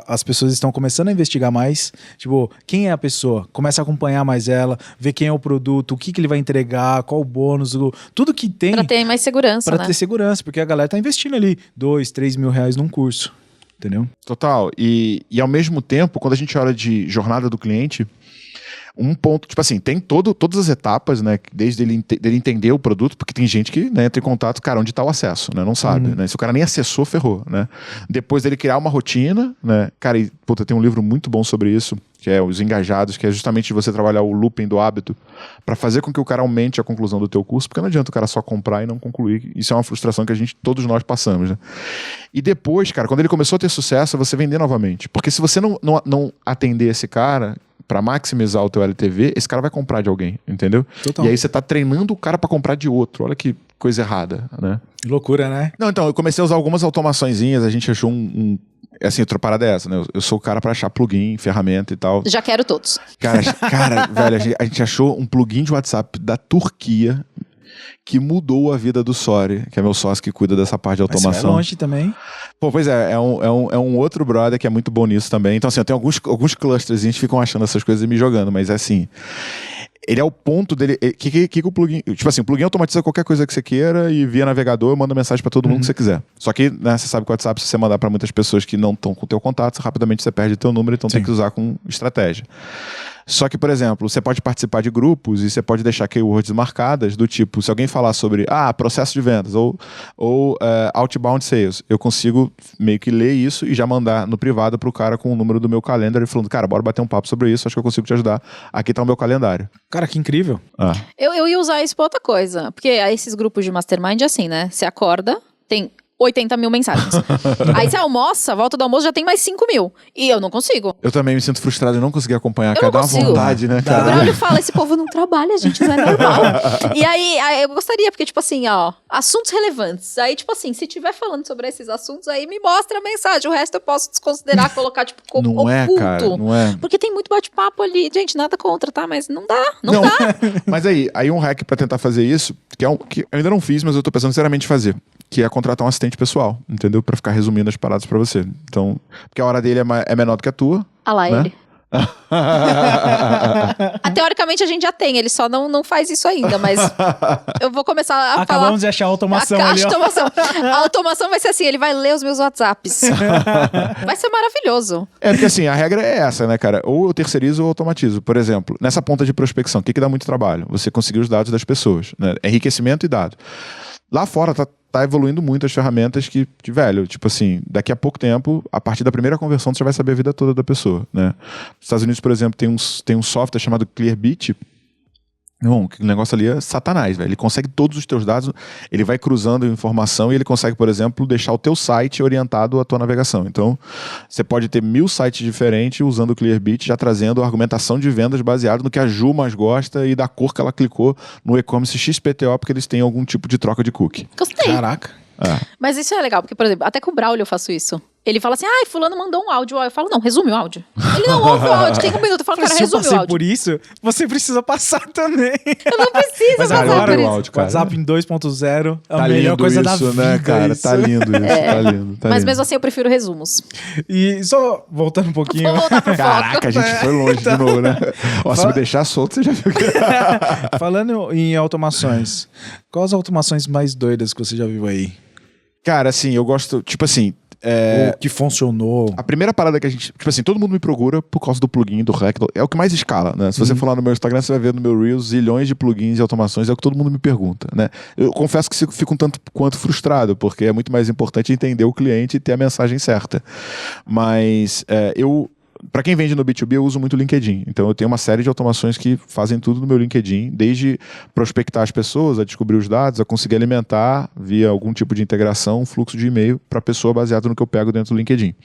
as pessoas estão começando a investigar mais. Tipo, quem é a pessoa? Começa a acompanhar mais ela, ver quem é o produto, o que ele vai entregar, qual o bônus, tudo que tem. Pra ter mais segurança, Pra ter segurança, porque a galera tá investindo ali 2, 3 mil reais num curso. Entendeu? Total. E ao mesmo tempo, quando a gente olha de jornada do cliente, Um ponto, tipo assim, tem todas as etapas, né? Desde ele entender o produto, porque tem gente que, né, entra em contato, cara, onde está o acesso, né? Não sabe, né? Se o cara nem acessou, ferrou, né? Depois dele criar uma rotina, né? Cara, e, puta, tem um livro muito bom sobre isso, que é Os Engajados, que é justamente você trabalhar o looping do hábito para fazer com que o cara aumente a conclusão do teu curso, porque não adianta o cara só comprar e não concluir. Isso é uma frustração que todos nós passamos, né? E depois, cara, quando ele começou a ter sucesso, você vender novamente. Porque se você não atender esse cara para maximizar o teu LTV, esse cara vai comprar de alguém, entendeu? Total. E aí você tá treinando o cara para comprar de outro. Olha que coisa errada, né? Que loucura, né? Não, então, eu comecei a usar algumas automaçõezinhas, a gente achou assim, outra parada é essa, né? Eu sou o cara pra achar plugin, ferramenta e tal. Já quero todos. Cara, velho, a gente achou um plugin de WhatsApp da Turquia que mudou a vida do Sori, que é meu sócio que cuida dessa parte de Mas você automação. vai longe também. Pô, pois é um outro brother que é muito bom nisso também. Então, assim, eu tenho alguns clusters, a gente ficam achando essas coisas e me jogando, mas assim, ele é o ponto dele. Que o plugin. Tipo assim, o plugin automatiza qualquer coisa que você queira e via navegador manda mensagem pra todo mundo que você quiser. Só que, né, você sabe que o WhatsApp, se você mandar pra muitas pessoas que não estão com o teu contato, rapidamente você perde o teu número, então Sim. tem que usar com estratégia. Só que, por exemplo, você pode participar de grupos e você pode deixar keywords marcadas do tipo, se alguém falar sobre processo de vendas ou outbound sales, eu consigo meio que ler isso e já mandar no privado pro cara com o número do meu calendário e falando, cara, bora bater um papo sobre isso, acho que eu consigo te ajudar. Aqui tá o meu calendário. Cara, que incrível. Eu ia usar isso pra outra coisa. Porque esses grupos de mastermind é assim, né? Você acorda, tem 80 mil mensagens. Aí você almoça, volta do almoço, já tem mais 5 mil. E eu não consigo. Eu também me sinto frustrado de não conseguir acompanhar. Eu Cara, não dá uma consigo. vontade, né, O cara? Braulio fala, esse povo não trabalha, gente, não é normal. E aí eu gostaria, porque, tipo assim, ó, assuntos relevantes. Aí, tipo assim, se tiver falando sobre esses assuntos, aí me mostra a mensagem. O resto eu posso desconsiderar, colocar, tipo, como Não é, oculto. cara, não é. Porque tem muito bate-papo ali. Gente, nada contra, tá? Mas não dá, não dá. Mas aí um hack pra tentar fazer isso, que eu ainda não fiz, mas eu tô pensando seriamente em fazer, que é contratar um assistente pessoal, entendeu? Pra ficar resumindo as paradas pra você. Então, porque a hora dele é menor do que a tua. Ah lá, né? ele. Teoricamente a gente já tem, ele só não faz isso ainda, mas eu vou começar a falar. Acabamos de achar a automação ali, ó. A automação vai ser assim, ele vai ler os meus WhatsApps. Vai ser maravilhoso. Porque assim, a regra é essa, né, cara? Ou eu terceirizo ou automatizo. Por exemplo, nessa ponta de prospecção, o que dá muito trabalho? Você conseguir os dados das pessoas, né? Enriquecimento e dado. Lá fora tá evoluindo muito as ferramentas que, velho, tipo assim, daqui a pouco tempo, a partir da primeira conversão, você já vai saber a vida toda da pessoa, né? Nos Estados Unidos, por exemplo, tem um software chamado Clearbit. Não, o negócio ali é satanás, velho. Ele consegue todos os teus dados, ele vai cruzando informação e ele consegue, por exemplo, deixar o teu site orientado à tua navegação. Então, você pode ter 1000 sites diferentes usando o Clearbit, já trazendo argumentação de vendas baseado no que a Ju mais gosta e da cor que ela clicou no e-commerce XPTO, porque eles têm algum tipo de troca de cookie. Gostei. Caraca. Mas isso é legal, porque, por exemplo, até com o Braulio eu faço isso. Ele fala assim, fulano mandou um áudio. Eu falo, não, resume o áudio. Ele não ouve o áudio, tem 1 minuto. Eu falo, cara, Se eu resume o passei áudio. por isso, você precisa passar também. Eu não preciso Mas passar agora por o isso. áudio, cara. WhatsApp em 2.0 é a Tá melhor lindo coisa isso, da vida. né, cara? isso. Tá lindo isso, tá lindo. Tá Mas lindo. mesmo assim eu prefiro resumos. E só voltando um pouquinho. Vou voltar pro foco. Caraca, a gente foi longe de novo, né? Ó, se me deixar solto, você já viu que... Falando em automações, quais as automações mais doidas que você já viu aí? Cara, assim, eu gosto, tipo assim... Ou que funcionou? A primeira parada que a gente... Tipo assim, todo mundo me procura por causa do plugin, do hack. É o que mais escala, né? Se você for lá no meu Instagram, você vai ver no meu Reels zilhões de plugins e automações. É o que todo mundo me pergunta, né? Eu confesso que fico um tanto quanto frustrado, porque é muito mais importante entender o cliente e ter a mensagem certa. Mas para quem vende no B2B, eu uso muito o LinkedIn. Então, eu tenho uma série de automações que fazem tudo no meu LinkedIn, desde prospectar as pessoas, a descobrir os dados, a conseguir alimentar, via algum tipo de integração, um fluxo de e-mail para a pessoa baseado no que eu pego dentro do LinkedIn.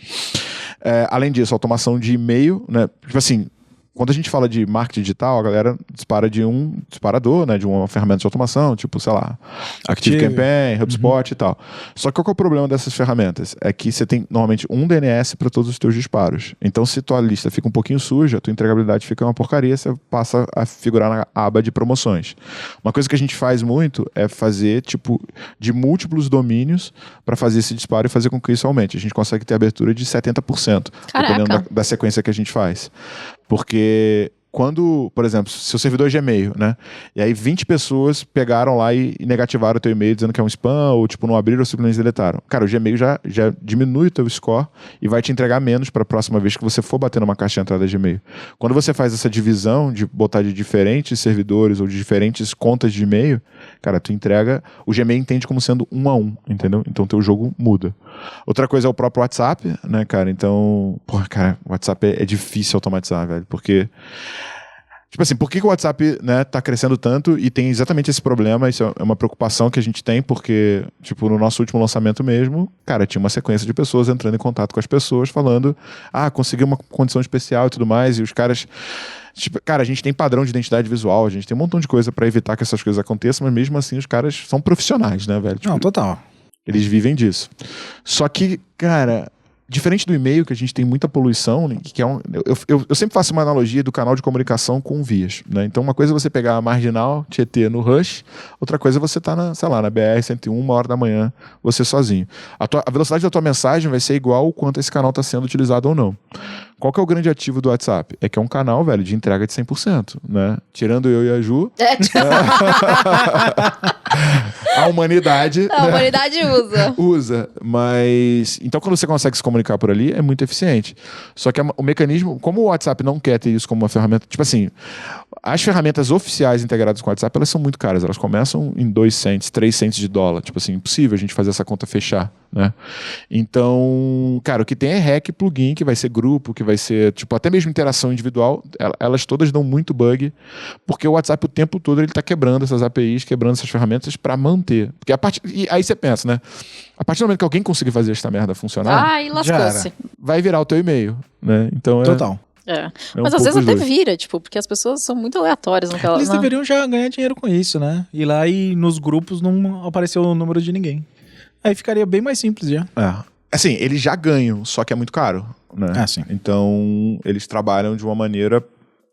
Além disso, automação de e-mail, né? Tipo assim, quando a gente fala de marketing digital, a galera dispara de um disparador, né, de uma ferramenta de automação, tipo, sei lá, ActiveCampaign, HubSpot e tal. Só que qual que é o problema dessas ferramentas? É que você tem, normalmente, um DNS para todos os teus disparos. Então, se tua lista fica um pouquinho suja, tua entregabilidade fica uma porcaria, você passa a figurar na aba de promoções. Uma coisa que a gente faz muito é fazer, tipo, de múltiplos domínios para fazer esse disparo e fazer com que isso aumente. A gente consegue ter abertura de 70%, Caraca. dependendo da sequência que a gente faz. Porque quando, por exemplo, seu servidor é Gmail, né? E aí 20 pessoas pegaram lá e negativaram o teu e-mail dizendo que é um spam, ou tipo, não abriram ou simplesmente deletaram. Cara, o Gmail já diminui o teu score e vai te entregar menos para a próxima vez que você for bater numa caixa de entrada de e-mail. Quando você faz essa divisão de botar de diferentes servidores ou de diferentes contas de e-mail, cara, tu entrega, o Gmail entende como sendo 1 a 1, entendeu? Então teu jogo muda. Outra coisa é o próprio WhatsApp, né, cara? Então, porra, cara, o WhatsApp é difícil automatizar, velho, porque tipo assim, por que o WhatsApp, né, tá crescendo tanto e tem exatamente esse problema? Isso é uma preocupação que a gente tem, porque, tipo, no nosso último lançamento mesmo, cara, tinha uma sequência de pessoas entrando em contato com as pessoas, falando, consegui uma condição especial e tudo mais, e os caras... Tipo, cara, a gente tem padrão de identidade visual, a gente tem um montão de coisa pra evitar que essas coisas aconteçam, mas mesmo assim os caras são profissionais, né, velho? Tipo, Não, total. eles vivem disso. Só que, cara... Diferente do e-mail, que a gente tem muita poluição, que é eu sempre faço uma analogia do canal de comunicação com vias, né? Então, uma coisa é você pegar a Marginal, Tietê no Rush, outra coisa é você estar na BR-101, 1h da manhã, você sozinho. A velocidade da tua mensagem vai ser igual o quanto esse canal está sendo utilizado ou não. Qual que é o grande ativo do WhatsApp? É que é um canal, velho, de entrega de 100%, né? Tirando eu e a Ju... A humanidade... A humanidade usa, mas... Então, quando você consegue se comunicar por ali, é muito eficiente. Só que o mecanismo... Como o WhatsApp não quer ter isso como uma ferramenta... Tipo assim, as ferramentas oficiais integradas com o WhatsApp, elas são muito caras. Elas começam em 2 cents, 3 cents de dólar. Tipo assim, impossível a gente fazer essa conta fechar, né? Então, cara, o que tem é hack plugin, que vai ser grupo, que vai ser, tipo, até mesmo interação individual. Elas todas dão muito bug, porque o WhatsApp o tempo todo ele tá quebrando essas APIs, quebrando essas ferramentas para manter. Porque e aí você pensa, né? A partir do momento que alguém conseguir fazer essa merda funcionar, Ai, lascou-se. vai virar o teu e-mail, né? Então Total. Mas às vezes até vira, tipo, porque as pessoas são muito aleatórias no que elas... Eles deveriam já ganhar dinheiro com isso, né? Ir lá e nos grupos não apareceu o número de ninguém. Aí ficaria bem mais simples já. Assim, eles já ganham, só que é muito caro, né? Sim. Então, eles trabalham de uma maneira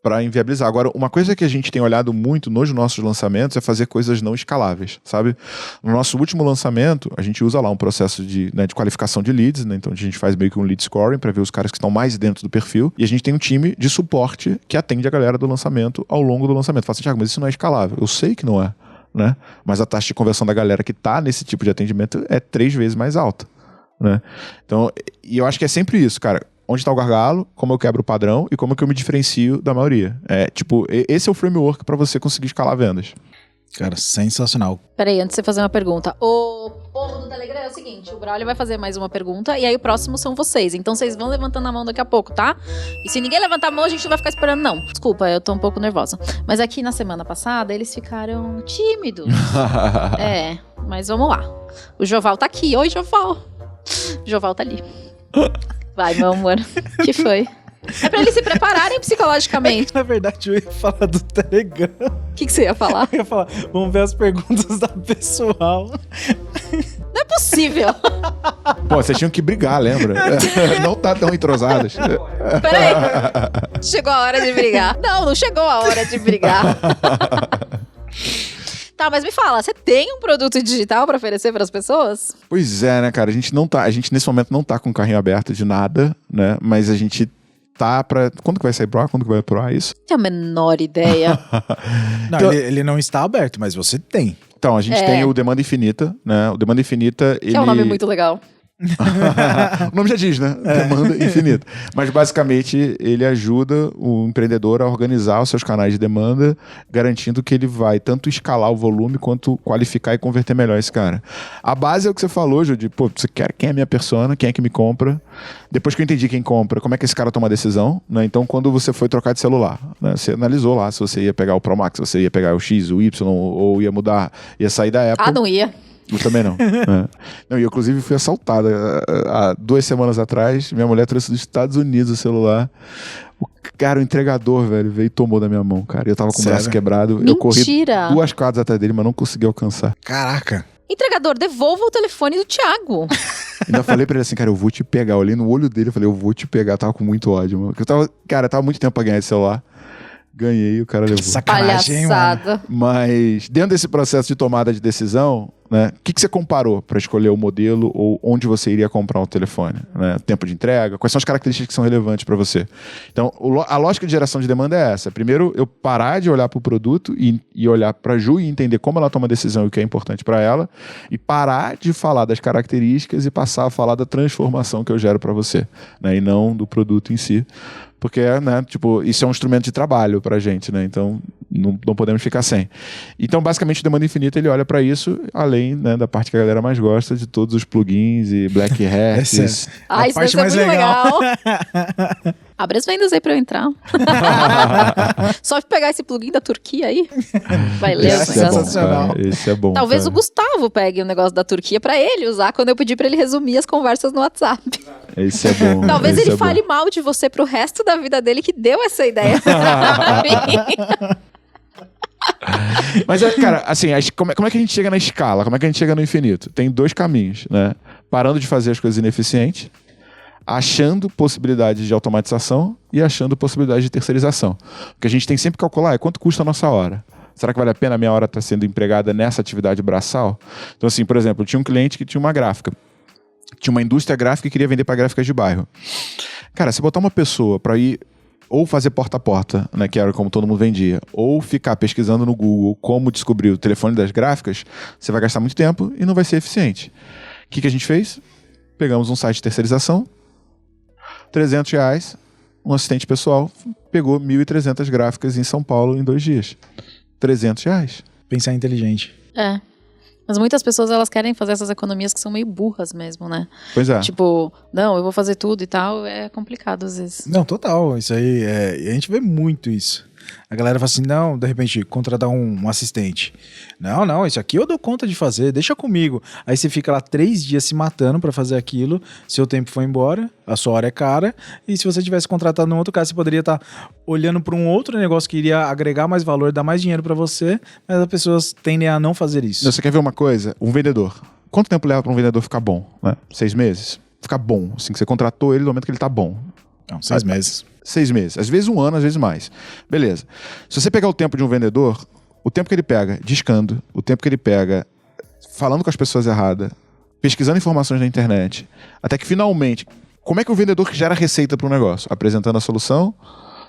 para inviabilizar. Agora, uma coisa que a gente tem olhado muito nos nossos lançamentos é fazer coisas não escaláveis, sabe? No nosso último lançamento, a gente usa lá um processo de qualificação de leads, né? Então a gente faz meio que um lead scoring para ver os caras que estão mais dentro do perfil, e a gente tem um time de suporte que atende a galera do lançamento ao longo do lançamento. Fala assim, Thiago, mas isso não é escalável. Eu sei que não é, né? Mas a taxa de conversão da galera que está nesse tipo de atendimento é 3 vezes mais alta, né? Então, e eu acho que é sempre isso, cara. Onde está o gargalo, como eu quebro o padrão e como que eu me diferencio da maioria. Esse é o framework para você conseguir escalar vendas. Cara, sensacional. Peraí, antes de você fazer uma pergunta. O povo do Telegram é o seguinte, o Braulio vai fazer mais uma pergunta e aí o próximo são vocês. Então vocês vão levantando a mão daqui a pouco, tá? E se ninguém levantar a mão, a gente não vai ficar esperando, não. Desculpa, eu tô um pouco nervosa. Mas aqui na semana passada, eles ficaram tímidos. Mas vamos lá. O Joval tá aqui. Oi, Joval. O Joval tá ali. Vai, meu amor. O que foi? É pra eles se prepararem psicologicamente. Na verdade, eu ia falar do Telegram. O que você ia falar? Eu ia falar, vamos ver as perguntas da pessoal. Não é possível. Pô, vocês tinham que brigar, lembra? Não tá tão entrosadas. Peraí. Chegou a hora de brigar. Não chegou a hora de brigar. Tá, mas me fala, você tem um produto digital pra oferecer pras pessoas? Pois é, né, cara? A gente nesse momento não tá com o carrinho aberto de nada, né? Mas a gente tá pra... Quando que vai sair pro ar? Quando que vai pro ar isso? Tenho a menor ideia. Não, Então- ele não está aberto, mas você tem. Então, a gente tem o Demanda Infinita, né? O Demanda Infinita, ele... Que é um nome muito legal. O nome já diz, né? Demanda infinita. Mas basicamente ele ajuda o empreendedor a organizar os seus canais de demanda, garantindo que ele vai tanto escalar o volume quanto qualificar e converter melhor esse cara. A base é o que você falou, Judy. Pô, você quer quem é a minha persona, quem é que me compra. Depois que eu entendi quem compra, como é que esse cara toma a decisão, né? Então, quando você foi trocar de celular, né? Você analisou lá se você ia pegar o Pro Max, se você ia pegar o X, o Y, ou ia mudar, ia sair da Apple. Não ia. Eu também não. Não, e eu, inclusive, fui assaltada. Há 2 semanas atrás, minha mulher trouxe dos Estados Unidos o celular. O entregador, velho, veio e tomou da minha mão, cara. Eu tava com o braço quebrado. Mentira. Eu corri 2 quadras atrás dele, mas não consegui alcançar. Caraca. Entregador, devolva o telefone do Thiago. Ainda falei pra ele assim, cara, eu vou te pegar. Eu olhei no olho dele e falei, eu vou te pegar. Eu tava com muito ódio, mano. Tava muito tempo pra ganhar esse celular. Ganhei, o cara levou. Sacanagem, hein, mano. Palhaçada. Mas dentro desse processo de tomada de decisão, né? O que você comparou para escolher o modelo ou onde você iria comprar um telefone? Né? Tempo de entrega, quais são as características que são relevantes para você? Então, a lógica de geração de demanda é essa. Primeiro, eu parar de olhar para o produto e olhar para a Ju e entender como ela toma decisão e o que é importante para ela, e parar de falar das características e passar a falar da transformação que eu gero para você, né? E não do produto em si. Porque, né, tipo, isso é um instrumento de trabalho pra gente, né? Então, não podemos ficar sem. Então, basicamente, o Demanda Infinita, ele olha para isso, além, né, da parte que a galera mais gosta, de todos os plugins e black hats. Ah, isso parte vai ser mais muito legal. Abre as vendas aí pra eu entrar. Só pegar esse plugin da Turquia aí, vai ler os Esse é negócios. sensacional. Esse é bom. Talvez cara. o Gustavo pegue o negócio da Turquia pra ele usar quando eu pedir pra ele resumir as conversas no WhatsApp. Esse é bom. Talvez esse ele é fale bom. mal de você pro resto da vida dele que deu essa ideia. Mas, cara, assim, como é que a gente chega na escala? Como é que a gente chega no infinito? Tem 2 caminhos, né? Parando de fazer as coisas ineficientes, achando possibilidades de automatização e achando possibilidades de terceirização. O que a gente tem sempre que calcular é quanto custa a nossa hora. Será que vale a pena a minha hora estar sendo empregada nessa atividade braçal? Então, assim, por exemplo, eu tinha um cliente que tinha uma gráfica. Tinha uma indústria gráfica e queria vender para gráficas de bairro. Cara, se botar uma pessoa para ir ou fazer porta a porta, né, que era como todo mundo vendia, ou ficar pesquisando no Google como descobrir o telefone das gráficas, você vai gastar muito tempo e não vai ser eficiente. O que a gente fez? Pegamos um site de terceirização, R$300, um assistente pessoal pegou 1.300 gráficas em São Paulo em 2 dias. R$300. Pensar inteligente. É. Mas muitas pessoas, elas querem fazer essas economias que são meio burras mesmo, né? Pois é. Tipo, não, eu vou fazer tudo e tal, é complicado às vezes. Não, total. Isso aí, a gente vê muito isso. A galera fala assim, não, de repente, contratar um assistente. Não, isso aqui eu dou conta de fazer, deixa comigo. Aí você fica lá 3 dias se matando pra fazer aquilo, seu tempo foi embora, a sua hora é cara, e se você tivesse contratado um outro cara, você poderia estar olhando para um outro negócio que iria agregar mais valor, dar mais dinheiro pra você, mas as pessoas tendem a não fazer isso. Você quer ver uma coisa? Um vendedor. Quanto tempo leva para um vendedor ficar bom? Né? 6 meses? Ficar bom. Assim, que você contratou ele no momento que ele tá bom. Não, 6 meses. 6 meses. Às vezes 1 ano, às vezes mais. Beleza. Se você pegar o tempo de um vendedor, o tempo que ele pega discando, o tempo que ele pega falando com as pessoas erradas, pesquisando informações na internet, até que finalmente, como é que o vendedor gera receita para o negócio? Apresentando a solução,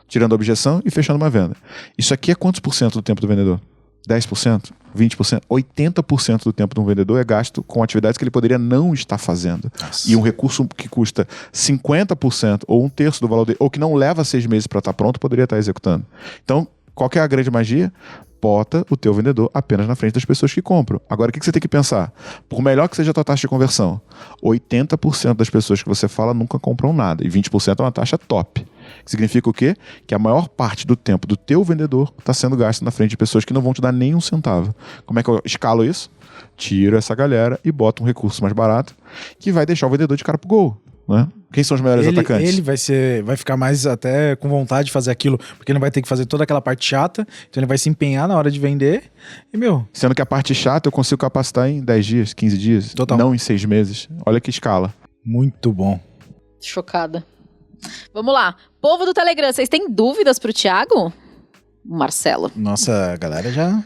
tirando a objeção e fechando uma venda. Isso aqui é quantos por cento do tempo do vendedor? 10%? 20%? 80% do tempo de um vendedor é gasto com atividades que ele poderia não estar fazendo. Nossa. E um recurso que custa 50% ou 1/3 do valor dele, ou que não leva 6 meses para estar pronto, poderia estar executando. Então, qual que é a grande magia? Bota o teu vendedor apenas na frente das pessoas que compram. Agora, o que você tem que pensar? Por melhor que seja a tua taxa de conversão, 80% das pessoas que você fala nunca compram nada. E 20% é uma taxa top. Significa o quê? Que a maior parte do tempo do teu vendedor está sendo gasto na frente de pessoas que não vão te dar nem um centavo. Como é que eu escalo isso? Tiro essa galera e boto um recurso mais barato que vai deixar o vendedor de cara pro gol. Né? Quem são os melhores atacantes? Ele vai ficar mais até com vontade de fazer aquilo, porque ele não vai ter que fazer toda aquela parte chata, então ele vai se empenhar na hora de vender. E, Sendo que a parte chata eu consigo capacitar em 10 dias, 15 dias, Total. não em 6 meses. Olha que escala. muito bom. Chocada. Vamos lá. Povo do Telegram, vocês têm dúvidas pro Thiago? Marcelo. Nossa, a galera já...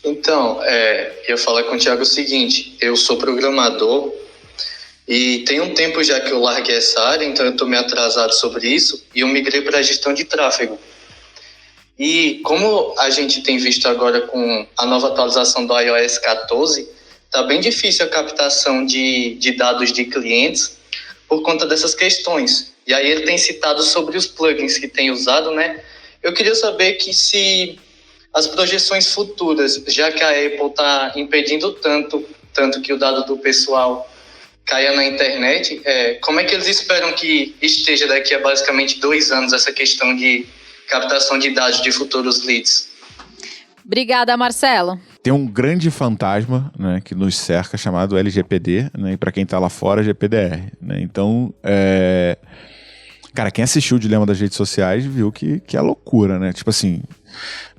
Então, eu ia falar com o Thiago o seguinte, eu sou programador e tem um tempo já que eu larguei essa área, então eu estou meio atrasado sobre isso e eu migrei para a gestão de tráfego. E como a gente tem visto agora com a nova atualização do iOS 14, está bem difícil a captação de dados de clientes por conta dessas questões. E aí ele tem citado sobre os plugins que tem usado, né? Eu queria saber que se as projeções futuras, já que a Apple está impedindo tanto que o dado do pessoal caia na internet, como é que eles esperam que esteja daqui a basicamente 2 anos essa questão de captação de dados de futuros leads? Obrigada, Marcelo. Tem um grande fantasma, né, que nos cerca chamado LGPD, né, e para quem está lá fora, GPDR. Né? Então, cara, quem assistiu o Dilema das Redes Sociais viu que é loucura, né? Tipo assim,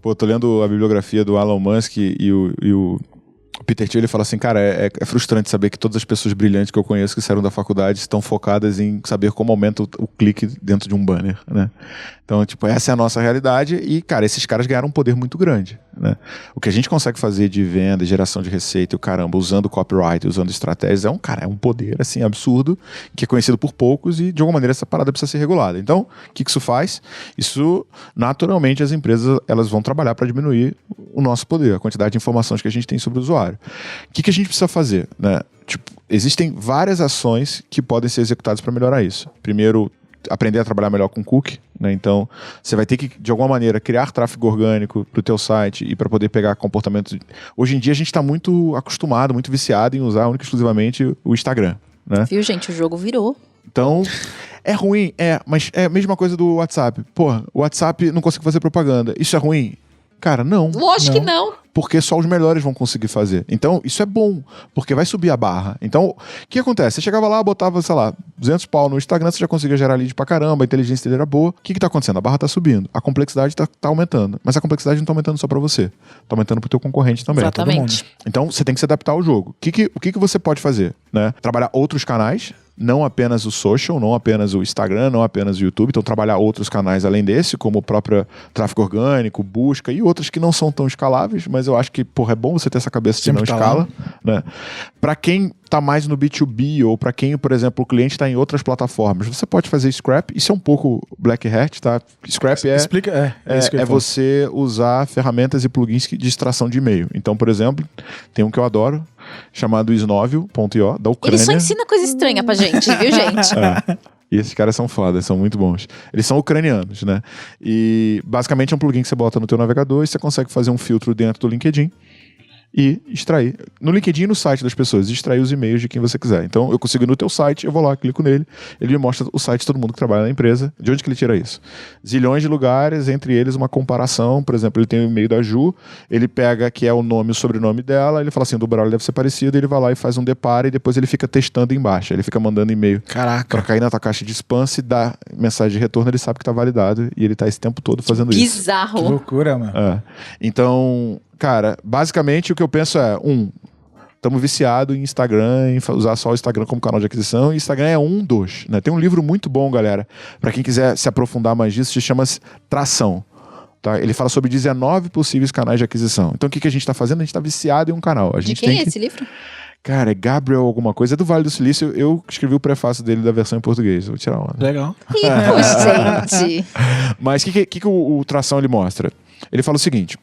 pô, tô lendo a bibliografia do Elon Musk e o O Peter Thiel, ele fala assim, cara, é frustrante saber que todas as pessoas brilhantes que eu conheço que saíram da faculdade estão focadas em saber como aumenta o clique dentro de um banner, né? Então, tipo, essa é a nossa realidade e, cara, esses caras ganharam um poder muito grande, né? O que a gente consegue fazer de venda, geração de receita e o caramba, usando copyright, usando estratégias, é um poder, assim, absurdo, que é conhecido por poucos e, de alguma maneira, essa parada precisa ser regulada. Então, o que isso faz? Isso, naturalmente, as empresas, elas vão trabalhar para diminuir o nosso poder, a quantidade de informações que a gente tem sobre o usuário. O que a gente precisa fazer, né? Tipo, existem várias ações que podem ser executadas para melhorar isso. Primeiro, aprender a trabalhar melhor com cookie, né? Então, você vai ter que, de alguma maneira, criar tráfego orgânico para o teu site e para poder pegar comportamentos. Hoje em dia, a gente está muito acostumado, muito viciado em usar única e exclusivamente o Instagram, né? Viu, gente? O jogo virou. Então, é ruim? Mas é a mesma coisa do WhatsApp. Pô, o WhatsApp não consegue fazer propaganda. Isso é ruim? Cara, não. Lógico que não. Porque só os melhores vão conseguir fazer. Então, isso é bom, porque vai subir a barra. Então, o que acontece? Você chegava lá, botava, sei lá, 200 pau no Instagram, você já conseguia gerar lead pra caramba, a inteligência dele era boa. O que tá acontecendo? A barra tá subindo, a complexidade tá aumentando. Mas a complexidade não tá aumentando só pra você, tá aumentando pro teu concorrente também. Exatamente. Então, você tem que se adaptar ao jogo. O que você pode fazer? Né? Trabalhar outros canais, não apenas o social, não apenas o Instagram, não apenas o YouTube. Então, trabalhar outros canais além desse, como o próprio tráfego orgânico, busca e outros que não são tão escaláveis, mas eu acho que, porra, é bom você ter essa cabeça que não escala, né? Para quem tá mais no B2B ou para quem, por exemplo, o cliente está em outras plataformas, você pode fazer scrap. Isso é um pouco black hat, tá? Scrap Explica, isso que eu ia falar. você usar ferramentas e plugins de extração de e-mail. Então, por exemplo, tem um que eu adoro, chamado Snovio.io, da Ucrânia. Ele só ensina coisa estranha pra gente, viu, gente? E esses caras são foda, são muito bons. Eles são ucranianos, né? E basicamente é um plugin que você bota no teu navegador e você consegue fazer um filtro dentro do LinkedIn e extrair, no LinkedIn e no site das pessoas, extrair os e-mails de quem você quiser. Então, eu consigo ir no teu site, eu vou lá, clico nele, ele me mostra o site de todo mundo que trabalha na empresa. De onde que ele tira isso? Zilhões de lugares, entre eles uma comparação. Por exemplo, ele tem o e-mail da Ju, ele pega que é o nome e o sobrenome dela, ele fala assim, do Braulio deve ser parecido, ele vai lá e faz um deparo e depois ele fica testando embaixo. Ele fica mandando e-mail pra cair na tua caixa de spam, se dá mensagem de retorno, ele sabe que tá validado e ele tá esse tempo todo fazendo isso. Bizarro. Que loucura, mano. Então, cara, basicamente o que eu penso é, estamos viciados em Instagram, em usar só o Instagram como canal de aquisição, e Instagram é um dos, né? Tem um livro muito bom, galera, para quem quiser se aprofundar mais disso, se chama Tração. Tá? Ele fala sobre 19 possíveis canais de aquisição. Então, o que a gente está fazendo? A gente está viciado em um canal. A gente de quem é esse livro? Cara, é Gabriel alguma coisa, é do Vale do Silício. Eu escrevi o prefácio dele da versão em português. Vou tirar uma. Legal. Rico, gente. Mas o que o Tração ele mostra? Ele fala o seguinte: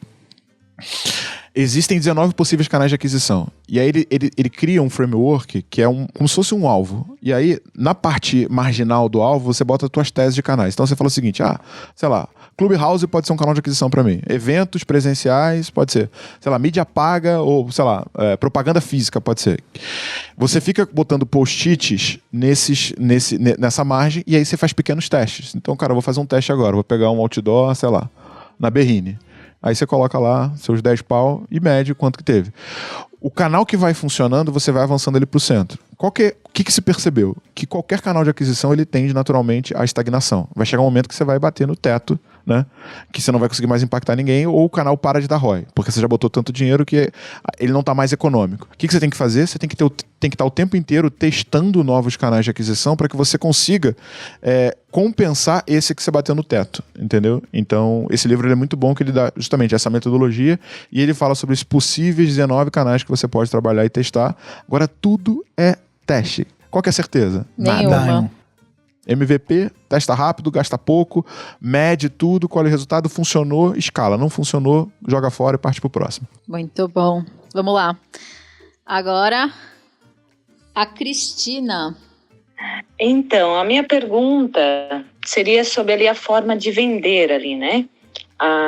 existem 19 possíveis canais de aquisição. E aí ele cria um framework que é como se fosse um alvo. E aí, na parte marginal do alvo, você bota as tuas teses de canais. Então você fala o seguinte, sei lá, Clubhouse pode ser um canal de aquisição para mim. Eventos presenciais pode ser. Sei lá, mídia paga ou, sei lá, propaganda física pode ser. Você fica botando post-its nessa margem e aí você faz pequenos testes. Então, cara, eu vou fazer um teste agora. Vou pegar um outdoor, sei lá, na Berrine. Aí você coloca lá seus 10 pau e mede quanto que teve. O canal que vai funcionando, você vai avançando ele para o centro. O que se percebeu? Que qualquer canal de aquisição, ele tende naturalmente à estagnação. Vai chegar um momento que você vai bater no teto, né? Que você não vai conseguir mais impactar ninguém, ou o canal para de dar ROI, porque você já botou tanto dinheiro que ele não está mais econômico. O que você tem que fazer? Você tem que estar o tempo inteiro testando novos canais de aquisição para que você consiga compensar esse que você bateu no teto, entendeu? Então, esse livro ele é muito bom, que ele dá justamente essa metodologia e ele fala sobre os possíveis 19 canais que você pode trabalhar e testar. Agora, tudo é teste. Qual que é a certeza? Nenhuma. MVP, testa rápido, gasta pouco, mede tudo, colhe o resultado, funcionou, escala. Não funcionou, joga fora e parte pro próximo. Muito bom. Vamos lá. Agora, a Cristina. Então, a minha pergunta seria sobre ali a forma de vender ali, né?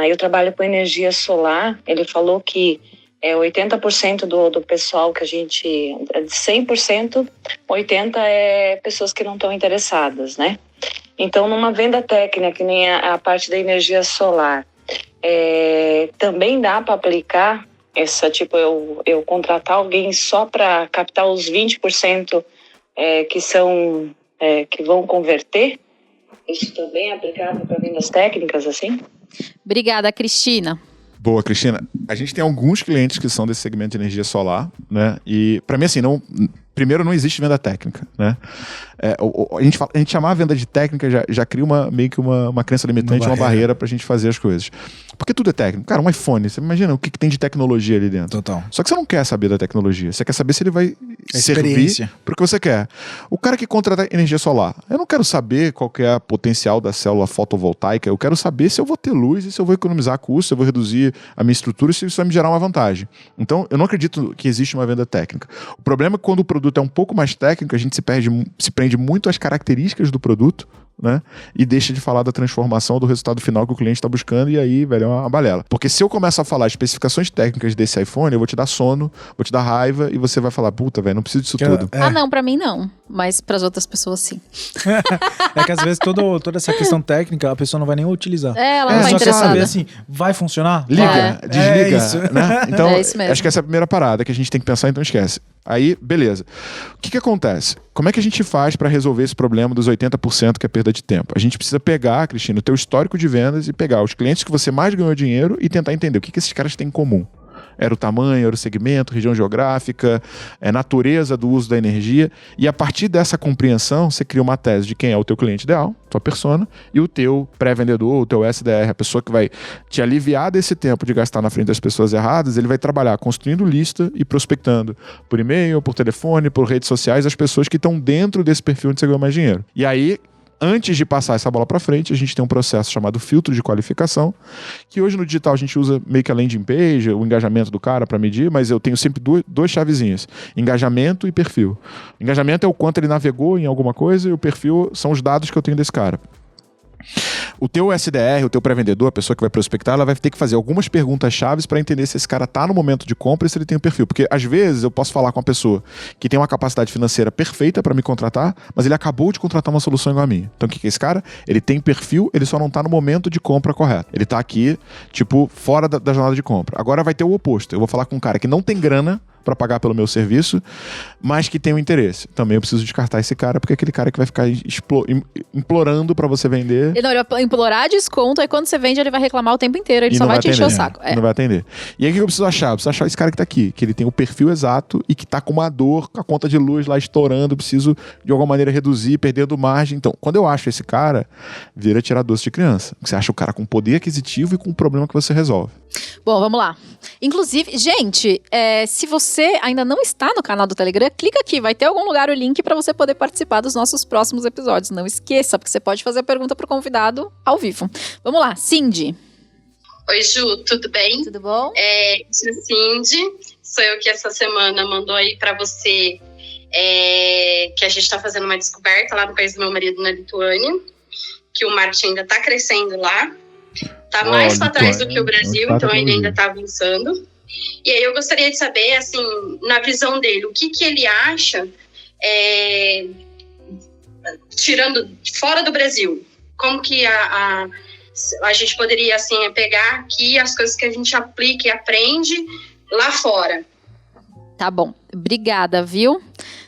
Eu trabalho com energia solar, ele falou que 80% do pessoal que a gente... De 100%, 80% é pessoas que não estão interessadas, né? Então, numa venda técnica, que nem a parte da energia solar, também dá para aplicar essa, tipo, eu contratar alguém só para captar os 20% que vão converter? Isso também é aplicável para vendas técnicas, assim? Obrigada, Cristina. Boa, Cristina. A gente tem alguns clientes que são desse segmento de energia solar, né? E para mim, assim, primeiro, não existe venda técnica, né? A gente chamar a venda de técnica já cria meio que uma crença limitante, uma barreira pra gente fazer as coisas. Porque tudo é técnico. Cara, um iPhone, você imagina o que tem de tecnologia ali dentro. Total. Só que você não quer saber da tecnologia. Você quer saber se ele vai servir pro que você quer. O cara que contrata energia solar, eu não quero saber qual que é o potencial da célula fotovoltaica, eu quero saber se eu vou ter luz e se eu vou economizar custos, se eu vou reduzir a minha estrutura e se isso vai me gerar uma vantagem. Então, eu não acredito que existe uma venda técnica. O problema é que quando o produto é um pouco mais técnico, a gente se prende muito às características do produto, né? E deixa de falar da transformação do resultado final que o cliente está buscando, e aí, velho, é uma balela. Porque se eu começar a falar especificações técnicas desse iPhone, eu vou te dar sono, vou te dar raiva, e você vai falar, puta, velho, não preciso disso tudo. Ah, não, pra mim não. Mas pras outras pessoas, sim. É que às vezes toda essa questão técnica, a pessoa não vai nem utilizar. Ela não vai só interessada. quer saber assim, vai funcionar? Liga, desliga. isso. Né? Então, É isso mesmo. acho que essa é a primeira parada que a gente tem que pensar, então esquece. Aí, beleza. O que acontece? Como é que a gente faz para resolver esse problema dos 80% que é perda de tempo? A gente precisa pegar, Cristina, o teu histórico de vendas e pegar os clientes que você mais ganhou dinheiro e tentar entender o que esses caras têm em comum. Era o tamanho, era o segmento, região geográfica, natureza do uso da energia. E a partir dessa compreensão, você cria uma tese de quem é o teu cliente ideal, tua persona, e o teu pré-vendedor, o teu SDR, a pessoa que vai te aliviar desse tempo de gastar na frente das pessoas erradas, ele vai trabalhar construindo lista e prospectando por e-mail, por telefone, por redes sociais, as pessoas que estão dentro desse perfil onde você ganhou mais dinheiro. E aí, antes de passar essa bola para frente, a gente tem um processo chamado filtro de qualificação, que hoje no digital a gente usa meio que a landing page, o engajamento do cara para medir, mas eu tenho sempre duas chavezinhas, engajamento e perfil. Engajamento é o quanto ele navegou em alguma coisa, e o perfil são os dados que eu tenho desse cara. O teu SDR, o teu pré-vendedor, a pessoa que vai prospectar, ela vai ter que fazer algumas perguntas chaves para entender se esse cara está no momento de compra e se ele tem um perfil. Porque às vezes eu posso falar com uma pessoa que tem uma capacidade financeira perfeita para me contratar, mas ele acabou de contratar uma solução igual a minha. Então o que é esse cara? Ele tem perfil, ele só não está no momento de compra correto. Ele está aqui, tipo, fora da jornada de compra. Agora vai ter o oposto. Eu vou falar com um cara que não tem grana para pagar pelo meu serviço, mas que tem um interesse. Também eu preciso descartar esse cara, porque é aquele cara que vai ficar implorando para você vender. Ele vai implorar desconto, aí quando você vende, ele vai reclamar o tempo inteiro, ele só vai te encher o saco. Não vai atender. E aí o que eu preciso achar? Eu preciso achar esse cara que tá aqui, que ele tem o perfil exato e que tá com uma dor, com a conta de luz lá estourando, eu preciso de alguma maneira reduzir, perdendo margem. Então, quando eu acho esse cara, vira tirar doce de criança. Você acha o cara com poder aquisitivo e com um problema que você resolve. Bom, vamos lá. Inclusive, gente, se você ainda não está no canal do Telegram, clica aqui, vai ter algum lugar o link para você poder participar dos nossos próximos episódios. Não esqueça, porque você pode fazer a pergunta pro convidado ao vivo. Vamos lá, Cindy. Oi, Ju, tudo bem? Tudo bom? Sou Cindy, sou eu que essa semana mandou aí para você que a gente está fazendo uma descoberta lá no país do meu marido, na Lituânia, que o marketing ainda está crescendo lá. Está mais para trás do que o Brasil, então ele ainda está avançando. E aí eu gostaria de saber, assim, na visão dele, o que ele acha, tirando fora do Brasil, como que a gente poderia, assim, pegar aqui as coisas que a gente aplica e aprende lá fora. Tá bom, obrigada, viu?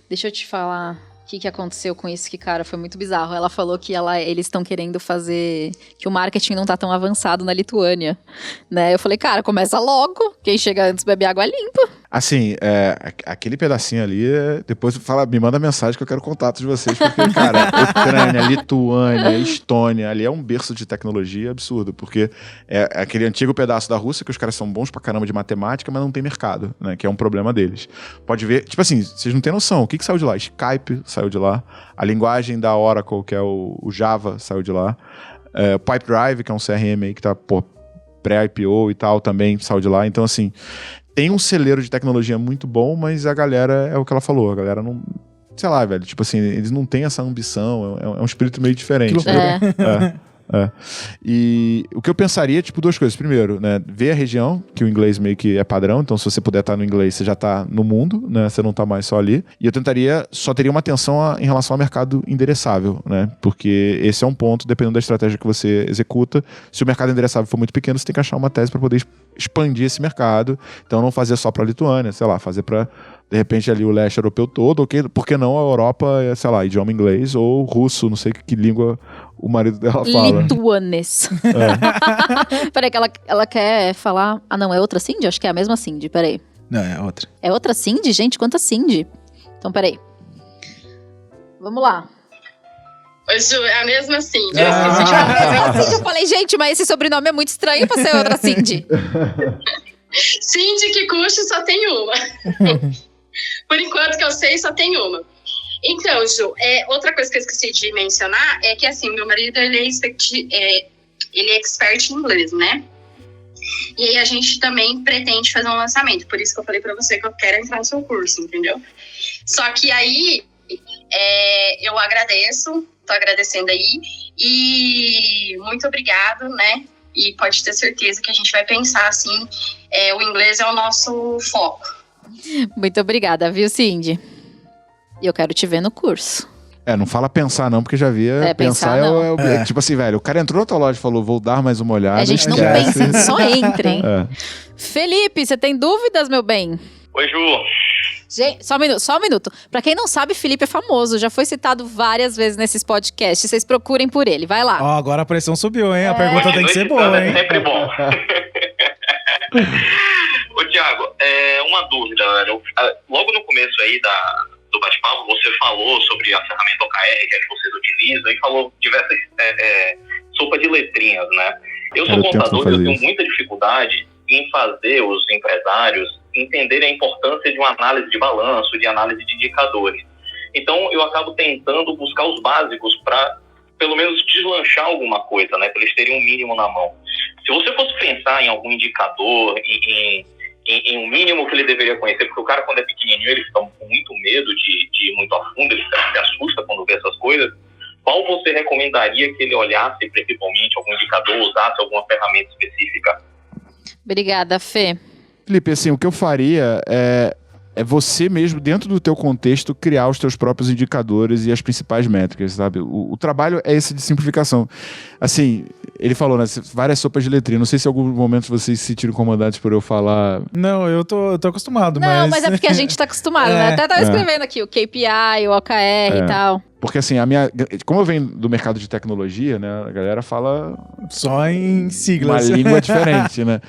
Deixa eu te falar o que aconteceu com isso, que, cara, foi muito bizarro. Ela falou que eles estão querendo fazer, que o marketing não tá tão avançado na Lituânia, né? Eu falei, cara, começa logo, quem chega antes bebe água limpa. Assim, aquele pedacinho ali, depois me manda mensagem que eu quero contato de vocês, porque, cara, Ucrânia, Lituânia, Estônia, ali é um berço de tecnologia absurdo, porque é aquele antigo pedaço da Rússia que os caras são bons pra caramba de matemática, mas não tem mercado, né, que é um problema deles. Pode ver, tipo assim, vocês não têm noção, o que saiu de lá? Skype saiu de lá, a linguagem da Oracle, que é o Java, saiu de lá, Pipedrive, que é um CRM aí que tá, pré-IPO e tal, também saiu de lá, então assim, tem um celeiro de tecnologia muito bom, mas a galera, é o que ela falou, a galera não... Sei lá, velho, tipo assim, eles não têm essa ambição, é um espírito meio diferente. E o que eu pensaria, tipo, duas coisas. Primeiro, né, ver a região, que o inglês meio que é padrão, então se você puder estar no inglês, você já está no mundo, né, você não está mais só ali. E eu só teria uma atenção em relação ao mercado endereçável, né, porque esse é um ponto, dependendo da estratégia que você executa. Se o mercado endereçável for muito pequeno, você tem que achar uma tese para poder expandir esse mercado. Então não fazer só para a Lituânia, sei lá, fazer para de repente ali o leste europeu todo, ou por que não a Europa, sei lá, idioma inglês ou russo, não sei que língua o marido dela fala. Lituanes. Peraí, que ela quer falar... Ah, não, é outra Cindy? Acho que é a mesma Cindy, peraí. Não, é outra. É outra Cindy? Gente, quanta Cindy? Então, peraí. Vamos lá. Oi, Ju, é a mesma Cindy. Eu falei, gente, mas esse sobrenome é muito estranho pra ser outra Cindy. Cindy Kikuchi só tem uma. Por enquanto que eu sei, só tem uma. Então, Ju, outra coisa que eu esqueci de mencionar é que, assim, meu marido, ele é expert em inglês, né? E aí a gente também pretende fazer um lançamento. Por isso que eu falei pra você que eu quero entrar no seu curso, entendeu? Só que aí, eu agradeço, tô agradecendo aí. E muito obrigado, né? E pode ter certeza que a gente vai pensar, assim, o inglês é o nosso foco. Muito obrigada, viu, Cindy? E eu quero te ver no curso. Não fala pensar não, porque já via pensar tipo assim, velho, o cara entrou na tua loja e falou, vou dar mais uma olhada. A gente não pensa, só entra, hein? Felipe, você tem dúvidas, meu bem? Oi, Ju. Gente, só um minuto. Pra quem não sabe, Felipe é famoso, já foi citado várias vezes nesses podcasts. Vocês procurem por ele, vai lá. Ó, agora a pressão subiu, hein? A pergunta tem que ser boa, hein? É sempre bom. Ô, Thiago, uma dúvida, velho. Logo no começo aí do bate-papo, você falou sobre a ferramenta OKR que vocês utilizam e falou diversas sopa de letrinhas, né? Eu sou contador e eu tenho muita dificuldade em fazer os empresários entenderem a importância de uma análise de balanço, de análise de indicadores. Então, eu acabo tentando buscar os básicos para, pelo menos, deslanchar alguma coisa, né? Para eles terem um mínimo na mão. Se você fosse pensar em algum indicador, em um mínimo que ele deveria conhecer, porque o cara, quando é pequenininho, ele fica com muito medo de ir muito a fundo, ele se assusta quando vê essas coisas. Qual você recomendaria que ele olhasse, principalmente, algum indicador, usasse alguma ferramenta específica? Obrigada, Fê. Felipe, assim, o que eu faria é você mesmo, dentro do teu contexto, criar os teus próprios indicadores e as principais métricas, sabe? O trabalho é esse de simplificação. Assim, ele falou, né? Várias sopas de letrinha. Não sei se em algum momento vocês se sentiram incomodados por eu falar... Não, eu tô acostumado, Não, mas é porque a gente tá acostumado, né? Até tava escrevendo aqui o KPI, o OKR e tal. Porque assim, como eu venho do mercado de tecnologia, né? A galera fala... Só em siglas. Uma língua diferente, né?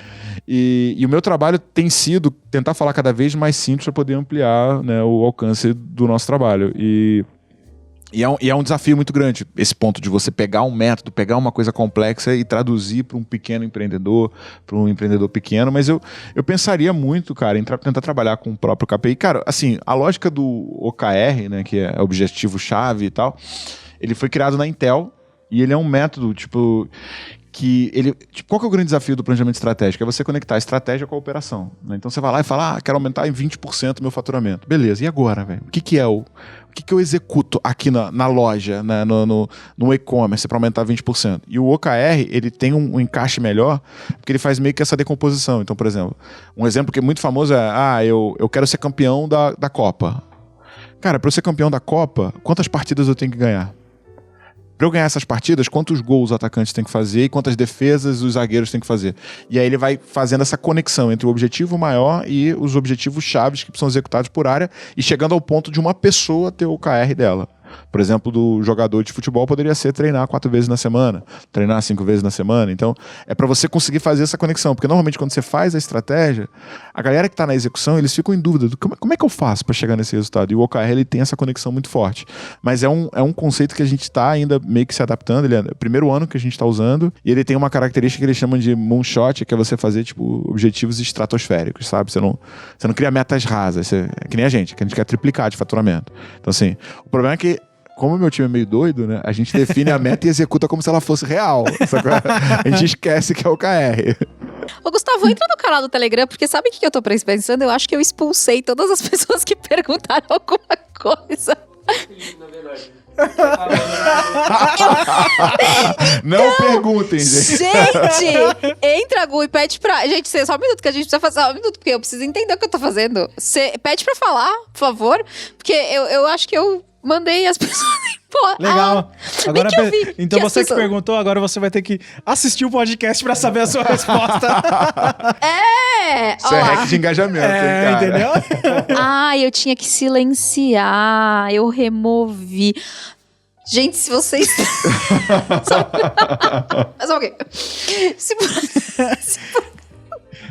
E o meu trabalho tem sido tentar falar cada vez mais simples para poder ampliar, né, o alcance do nosso trabalho. E é um desafio muito grande, esse ponto de você pegar um método, pegar uma coisa complexa e traduzir para um pequeno empreendedor, para um empreendedor pequeno. Mas eu pensaria muito, cara, em tentar trabalhar com o próprio KPI. Cara, assim, a lógica do OKR, né, que é objetivo-chave e tal, ele foi criado na Intel e ele é um método, tipo... qual que é o grande desafio do planejamento estratégico? É você conectar a estratégia com a operação, né? Então você vai lá e fala, quero aumentar em 20% o meu faturamento. Beleza, e agora, velho? O que eu executo aqui na loja, né? no e-commerce para aumentar 20%? E o OKR, ele tem um encaixe melhor, porque ele faz meio que essa decomposição. Então, por exemplo, um exemplo que é muito famoso é, eu quero ser campeão da Copa. Cara, para eu ser campeão da Copa, quantas partidas eu tenho que ganhar? Para eu ganhar essas partidas, quantos gols os atacantes têm que fazer e quantas defesas os zagueiros têm que fazer. E aí ele vai fazendo essa conexão entre o objetivo maior e os objetivos chaves que são executados por área e chegando ao ponto de uma pessoa ter o OKR dela. Por exemplo, do jogador de futebol poderia ser treinar 4 vezes na semana, treinar 5 vezes na semana. Então, é para você conseguir fazer essa conexão. Porque normalmente quando você faz a estratégia, a galera que está na execução, eles ficam em dúvida do como é que eu faço para chegar nesse resultado. E o OKR, ele tem essa conexão muito forte. Mas é um conceito que a gente está ainda meio que se adaptando. Ele é o primeiro ano que a gente está usando. E ele tem uma característica que eles chamam de moonshot, que é você fazer tipo objetivos estratosféricos, sabe? Você não cria metas rasas. É que nem a gente quer triplicar de faturamento. Então, assim, o problema é que como o meu time é meio doido, né? A gente define a meta e executa como se ela fosse real. A gente esquece que é o KR. Ô, Gustavo, entra no canal do Telegram, porque sabe o que eu tô pensando? Eu acho que eu expulsei todas as pessoas que perguntaram alguma coisa. Na verdade. Não perguntem, gente. Gente, entra, Gu, e pede pra... Gente, só um minuto que a gente precisa fazer. Só um minuto, porque eu preciso entender o que eu tô fazendo. Pede pra falar, por favor, porque eu acho que eu mandei as pessoas Pô, Legal. Agora, que eu vi então que as você que pessoas- perguntou, agora você vai ter que assistir o podcast pra saber a sua resposta. Isso é hack de engajamento, hein, cara? Entendeu? Eu tinha que silenciar, eu removi. Gente, se vocês... Mas ok.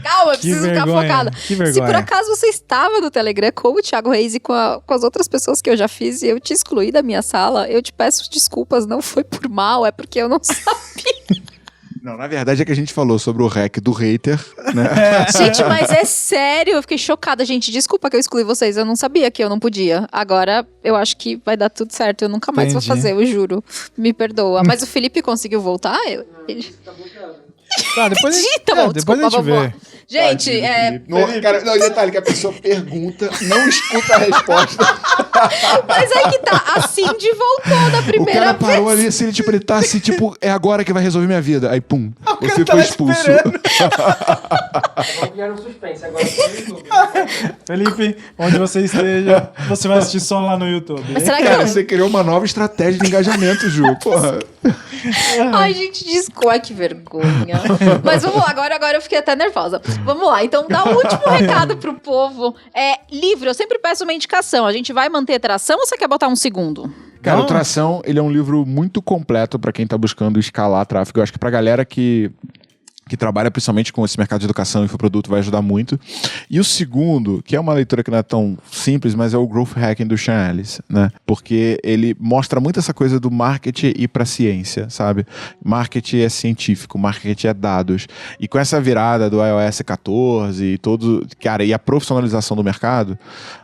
Calma, eu preciso ficar focada. Que Se por vergonha. acaso você estava no Telegram com o Thiago Reis e com as outras pessoas que eu já fiz e eu te excluí da minha sala, eu te peço desculpas, não foi por mal, é porque eu não sabia. Não, na verdade é que a gente falou sobre o hack do hater, né? Gente, mas é sério, eu fiquei chocada, gente. Desculpa que eu excluí vocês, eu não sabia que eu não podia. Agora eu acho que vai dar tudo certo, eu nunca mais vou Entendi. fazer, eu juro. Me perdoa. Mas o Felipe conseguiu voltar? Tá, depois a gente, Tá bom, depois a desculpa, gente vamos lá. vê. Gente, Não, cara, não, detalhe que a pessoa pergunta, não escuta a resposta. mas aí que tá, a Cindy voltou da O primeira cara vez. parou ali, assim, ele tá assim, tipo, é agora que vai resolver minha vida. Aí, pum, você foi tava expulso. esperando. Vamos criar um suspense agora no YouTube. Felipe, onde você esteja, você vai assistir só lá no YouTube. Mas será que Cara, você criou uma nova estratégia de engajamento, Ju. Porra. Ai, gente, desculpa. Ai, que vergonha. Mas vamos lá, agora eu fiquei até nervosa. Vamos lá, então dá o último recado pro povo. Livro, eu sempre peço uma indicação. A gente vai manter tração ou você quer botar um segundo? Cara, Não. o Tração, ele é um livro muito completo pra quem tá buscando escalar tráfego. Eu acho que pra galera que trabalha principalmente com esse mercado de educação e infoproduto vai ajudar muito. E o segundo, que é uma leitura que não é tão simples, mas é o Growth Hacking do Sean Ellis, né? Porque ele mostra muito essa coisa do marketing ir pra ciência, sabe? Marketing é científico, marketing é dados. E com essa virada do iOS 14 e todo, cara, e a profissionalização do mercado,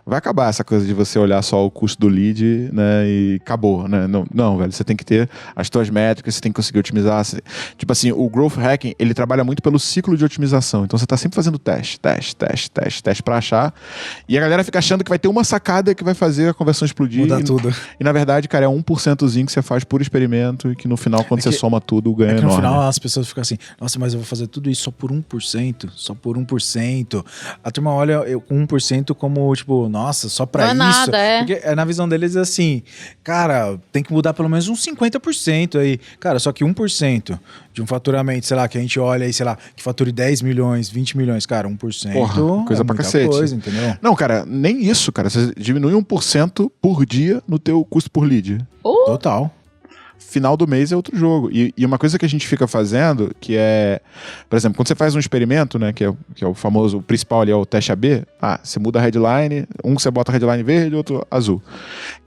vai acabar essa coisa de você olhar só o custo do lead, né? E acabou, né? Não, velho, você tem que ter as tuas métricas, você tem que conseguir otimizar. Tipo assim, o Growth Hacking, ele trabalha muito pelo ciclo de otimização. Então você tá sempre fazendo teste pra achar. E a galera fica achando que vai ter uma sacada que vai fazer a conversão explodir. Mudar tudo. E na verdade, cara, é 1%zinho que você faz por experimento e que no final, quando É você que- soma tudo, o ganho É é que no enorme. final as pessoas ficam assim, nossa, mas eu vou fazer tudo isso só por 1%, só por 1%. A turma olha eu com 1% como, tipo, nossa, só pra Não é isso. nada, é. Porque na visão deles é assim, cara, tem que mudar pelo menos uns 50% aí. Cara, só que 1% de um faturamento, sei lá, que a gente olha aí, sei lá, que fature 10 milhões, 20 milhões, cara, 1% Porra, coisa é pra muita cacete. coisa, entendeu? Não, cara, nem isso, cara. Você diminui 1% por dia no teu custo por lead. Total. Final do mês é outro jogo. E uma coisa que a gente fica fazendo, que é, por exemplo, quando você faz um experimento, né, que é o famoso, o principal ali é o teste AB, você muda a headline, você bota a headline verde, outro azul.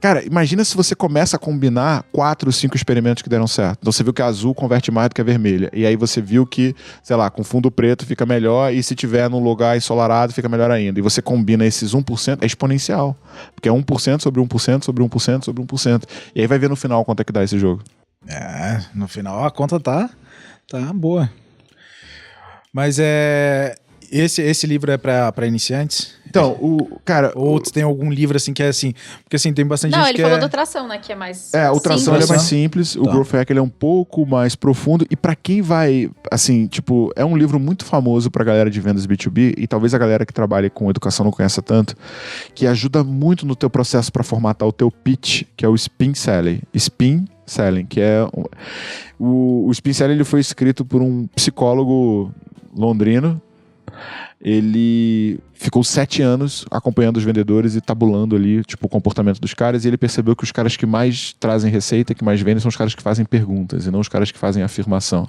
Cara, imagina se você começa a combinar 4, 5 experimentos que deram certo. Então você viu que a azul converte mais do que a vermelha. E aí você viu que, sei lá, com fundo preto fica melhor e se tiver num lugar ensolarado fica melhor ainda. E você combina esses 1%, é exponencial. Porque é 1% sobre 1% sobre 1% sobre 1%. E aí vai ver no final quanto é que dá esse jogo. No final a conta tá boa. Mas esse livro é pra iniciantes? Então, cara... Ou tem algum livro assim que é assim? Porque assim, tem bastante Não, gente ele que falou do tração, né? Que é mais. o tração ele é mais Tração? simples, o Tá. Growth Hack ele é um pouco mais profundo, e pra quem vai, assim, tipo, é um livro muito famoso pra galera de vendas B2B, e talvez a galera que trabalha com educação não conheça tanto, que ajuda muito no teu processo pra formatar o teu pitch, que é o Spin Selling. Spin Selling, que é... O Spin Selling ele foi escrito por um psicólogo londrino. Ele ficou 7 anos acompanhando os vendedores e tabulando ali, tipo, o comportamento dos caras, e ele percebeu que os caras que mais trazem receita, que mais vendem, são os caras que fazem perguntas, e não os caras que fazem afirmação.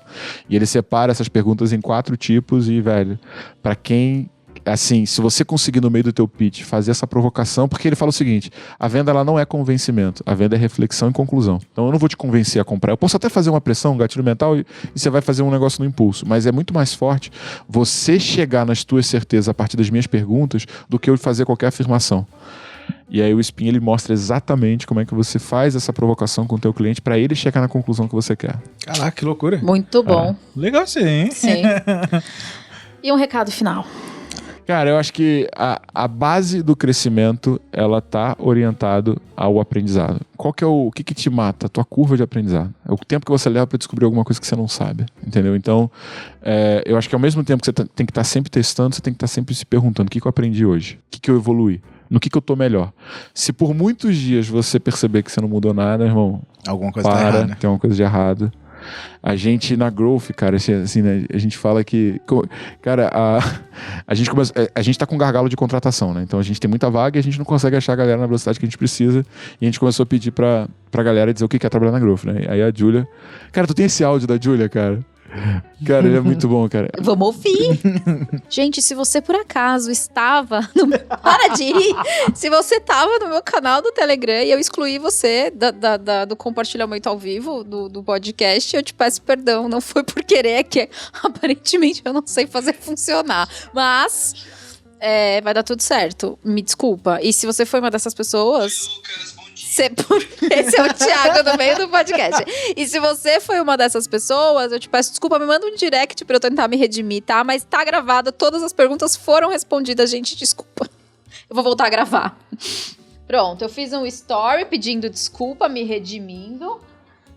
E ele separa essas perguntas em 4 tipos, e, velho, pra quem... Assim, se você conseguir no meio do teu pitch fazer essa provocação, porque ele fala o seguinte, a venda ela não é convencimento, a venda é reflexão e conclusão. Então eu não vou te convencer a comprar, eu posso até fazer uma pressão, um gatilho mental e você vai fazer um negócio no impulso, mas é muito mais forte você chegar nas tuas certezas a partir das minhas perguntas do que eu fazer qualquer afirmação. E aí o Spin ele mostra exatamente como é que você faz essa provocação com o teu cliente para ele chegar na conclusão que você quer. Caraca, que loucura. Muito bom. Legal sim, hein? Sim. E um recado final. Cara, eu acho que a base do crescimento, ela tá orientado ao aprendizado. O que te mata? A tua curva de aprendizado. É o tempo que você leva para descobrir alguma coisa que você não sabe, entendeu? Então, eu acho que ao mesmo tempo que você tem que estar sempre testando, você tem que estar sempre se perguntando, o que eu aprendi hoje? O que eu evoluí? No que eu tô melhor. Se por muitos dias você perceber que você não mudou nada, irmão, Alguma coisa tá errada. tem alguma coisa de errado. A gente na Growth, cara, assim, né, a gente fala que... Cara, a gente tá com gargalo de contratação, né? Então a gente tem muita vaga e a gente não consegue achar a galera na velocidade que a gente precisa. E a gente começou a pedir pra galera dizer o que quer trabalhar na Growth, né? Aí a Júlia... Cara, tu tem esse áudio da Júlia, cara? Cara, ele é muito bom, cara. Vamos ouvir. Gente, se você por acaso estava Para de rir! Se você estava no meu canal do Telegram e eu excluí você do compartilhamento ao vivo do podcast, eu te peço perdão. Não foi por querer, é que aparentemente eu não sei fazer funcionar. Mas vai dar tudo certo. Me desculpa. E se você foi uma dessas pessoas... Esse é o Thiago no meio do podcast. E se você foi uma dessas pessoas, eu te peço desculpa, me manda um direct pra eu tentar me redimir, tá? Mas tá gravado, todas as perguntas foram respondidas, gente, desculpa. Eu vou voltar a gravar. Pronto, eu fiz um story pedindo desculpa, me redimindo,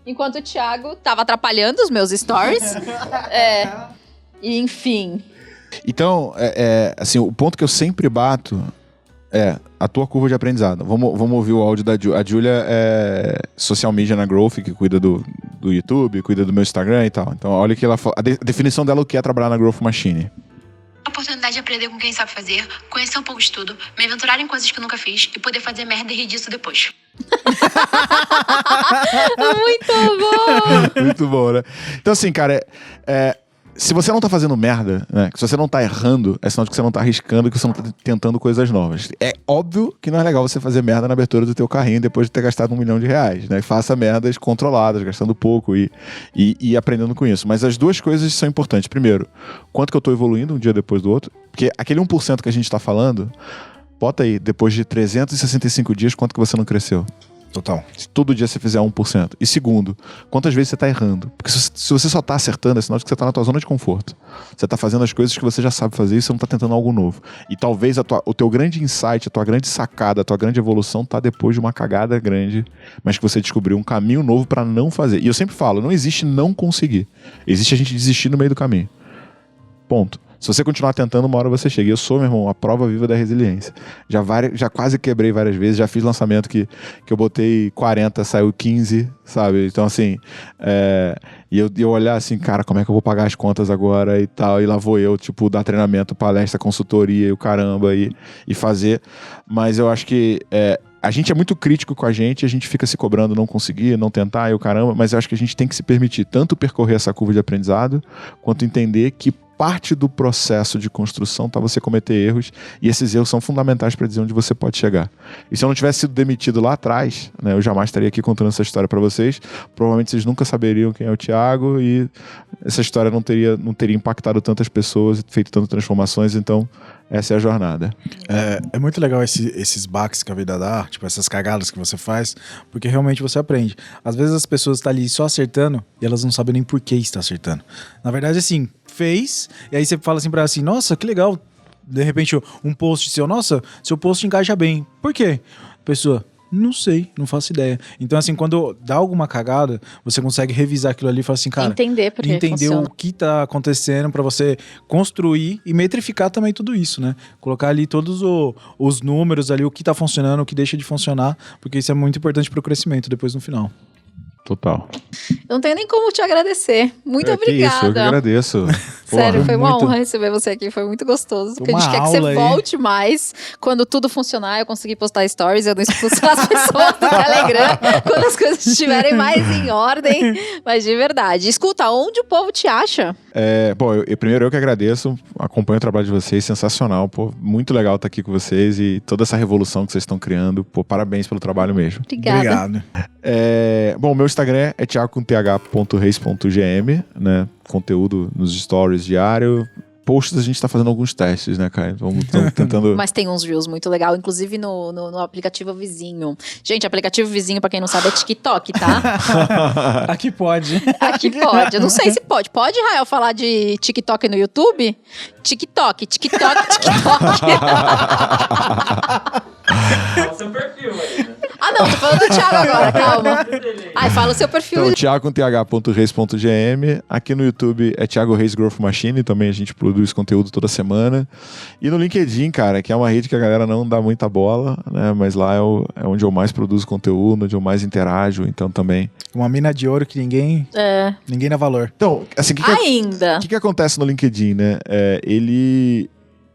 enquanto o Thiago tava atrapalhando os meus stories. E enfim. Então, assim, o ponto que eu sempre bato é a tua curva de aprendizado. Vamos ouvir o áudio da Júlia. A Júlia é social media na Growth, que cuida do YouTube, cuida do meu Instagram e tal. Então, olha que ela fala. A definição dela, o que é trabalhar na Growth Machine. A oportunidade de aprender com quem sabe fazer, conhecer um pouco de tudo, me aventurar em coisas que eu nunca fiz e poder fazer merda e rir disso depois. Muito bom! Muito bom, né? Então, assim, cara, se você não tá fazendo merda, né? Se você não tá errando, é sinal de que você não tá arriscando, que você não tá tentando coisas novas. É óbvio que não é legal você fazer merda na abertura do teu carrinho depois de ter gastado R$1 milhão, né? Faça merdas controladas, gastando pouco e aprendendo com isso. Mas as duas coisas são importantes. Primeiro, quanto que eu tô evoluindo um dia depois do outro? Porque aquele 1% que a gente tá falando, bota aí, depois de 365 dias, quanto que você não cresceu? Total. Se todo dia você fizer 1%. E segundo, quantas vezes você tá errando? Porque se você só tá acertando, é sinal de que você tá na tua zona de conforto. Você tá fazendo as coisas que você já sabe fazer e você não tá tentando algo novo. E talvez o teu grande insight, a tua grande sacada, a tua grande evolução tá depois de uma cagada grande, mas que você descobriu um caminho novo pra não fazer. E eu sempre falo, não existe não conseguir. Existe a gente desistir no meio do caminho. Ponto. Se você continuar tentando, uma hora você chega. E eu sou, meu irmão, a prova viva da resiliência. Já quase quebrei várias vezes, já fiz lançamento que eu botei 40, saiu 15, sabe? Então, assim, e eu olhar assim, cara, como é que eu vou pagar as contas agora e tal, e lá vou eu, tipo, dar treinamento, palestra, consultoria e o caramba, e fazer. Mas eu acho que a gente é muito crítico com a gente fica se cobrando não conseguir, não tentar e o caramba, mas eu acho que a gente tem que se permitir tanto percorrer essa curva de aprendizado, quanto entender que parte do processo de construção tá você cometer erros, e esses erros são fundamentais para dizer onde você pode chegar. E se eu não tivesse sido demitido lá atrás, né, eu jamais estaria aqui contando essa história para vocês. Provavelmente vocês nunca saberiam quem é o Thiago, e essa história não teria impactado tantas pessoas e feito tantas transformações. Então, essa é a jornada. É muito legal esses baques que a vida dá, tipo, essas cagadas que você faz, porque realmente você aprende. Às vezes as pessoas estão ali só acertando e elas não sabem nem por que está acertando. Na verdade, assim, fez, e aí você fala assim pra ela assim, nossa, que legal, de repente um post seu, nossa, seu post engaja bem. Por quê? Pessoa, não sei, não faço ideia. Então, assim, quando dá alguma cagada, você consegue revisar aquilo ali e falar assim, cara, entender o que tá acontecendo pra você construir e metrificar também tudo isso, né? Colocar ali todos os números ali, o que tá funcionando, o que deixa de funcionar, porque isso é muito importante pro crescimento depois no final. Total. Eu não tenho nem como te agradecer. Muito obrigada. Que isso, eu que agradeço. Sério, foi uma muito... honra receber você aqui, foi muito gostoso. Porque a gente Uma quer que você aula aí. volte mais. Quando tudo funcionar, eu conseguir postar stories, eu não expulsar as pessoas do Telegram quando as coisas estiverem mais em ordem. Mas de verdade. Escuta, onde o povo te acha? Bom, primeiro eu que agradeço, acompanho o trabalho de vocês, sensacional, pô, muito legal estar aqui com vocês e toda essa revolução que vocês estão criando, pô, parabéns pelo trabalho mesmo. Obrigada. Obrigado. Bom, meu Instagram é thiago.reis.gm, né, conteúdo nos stories diário. Posts a gente tá fazendo alguns testes, né, cara? Estamos tentando... Mas tem uns reels muito legal, inclusive no aplicativo vizinho. Gente, aplicativo vizinho, pra quem não sabe, é TikTok, tá? Aqui pode. Aqui pode. Eu não sei se pode. Pode, Rael, falar de TikTok no YouTube? TikTok. É o seu perfil aí, né? Ah, Não, tô falando do Thiago agora, calma. Ai, fala o seu perfil. Então, thiago.reis.gm. Aqui no YouTube é Thiago Reis Growth Machine. Também a gente produz conteúdo toda semana. E no LinkedIn, cara, que é uma rede que a galera não dá muita bola, né? Mas lá é onde eu mais produzo conteúdo, onde eu mais interajo. Então também. Uma mina de ouro que ninguém dá valor. Então, assim, Ainda. O que acontece no LinkedIn, né? Ele,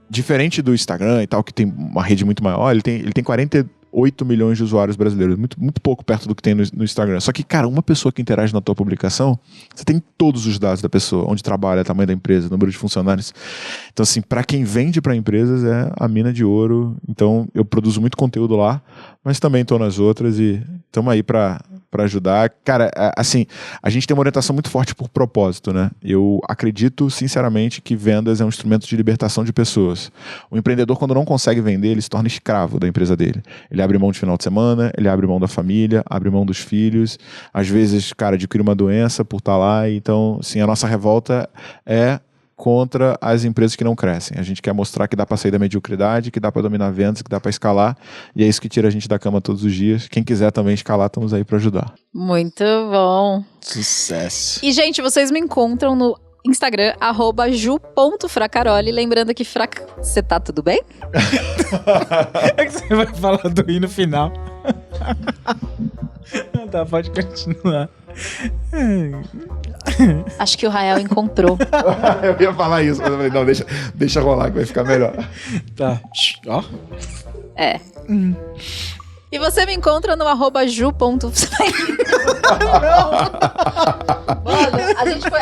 diferente do Instagram e tal, que tem uma rede muito maior, ele tem 48 milhões de usuários brasileiros, muito pouco perto do que tem no Instagram. Só que, cara, uma pessoa que interage na tua publicação, você tem todos os dados da pessoa, onde trabalha, tamanho da empresa, número de funcionários. Então, assim, para quem vende para empresas é a mina de ouro. Então, eu produzo muito conteúdo lá, mas também tô nas outras e estamos aí para ajudar. Cara, assim, a gente tem uma orientação muito forte por propósito, né? Eu acredito, sinceramente, que vendas é um instrumento de libertação de pessoas. O empreendedor, quando não consegue vender, ele se torna escravo da empresa dele. Ele abre mão de final de semana, ele abre mão da família, abre mão dos filhos. Às vezes, cara, adquire uma doença por estar lá. Então, assim, a nossa revolta é contra as empresas que não crescem. A gente quer mostrar que dá para sair da mediocridade, que dá para dominar vendas, que dá para escalar, e é isso que tira a gente da cama todos os dias. Quem quiser também escalar, estamos aí para ajudar. Muito bom. Sucesso. E, gente, vocês me encontram no Instagram, @ju.fracaroli. Lembrando que Você tá tudo bem? É que você vai falar do i no final. Tá, pode continuar. Acho que o Rael encontrou. Eu ia falar isso, mas eu falei, não, deixa rolar que vai ficar melhor. Tá. Ó. É. E você me encontra no @ju. Mano,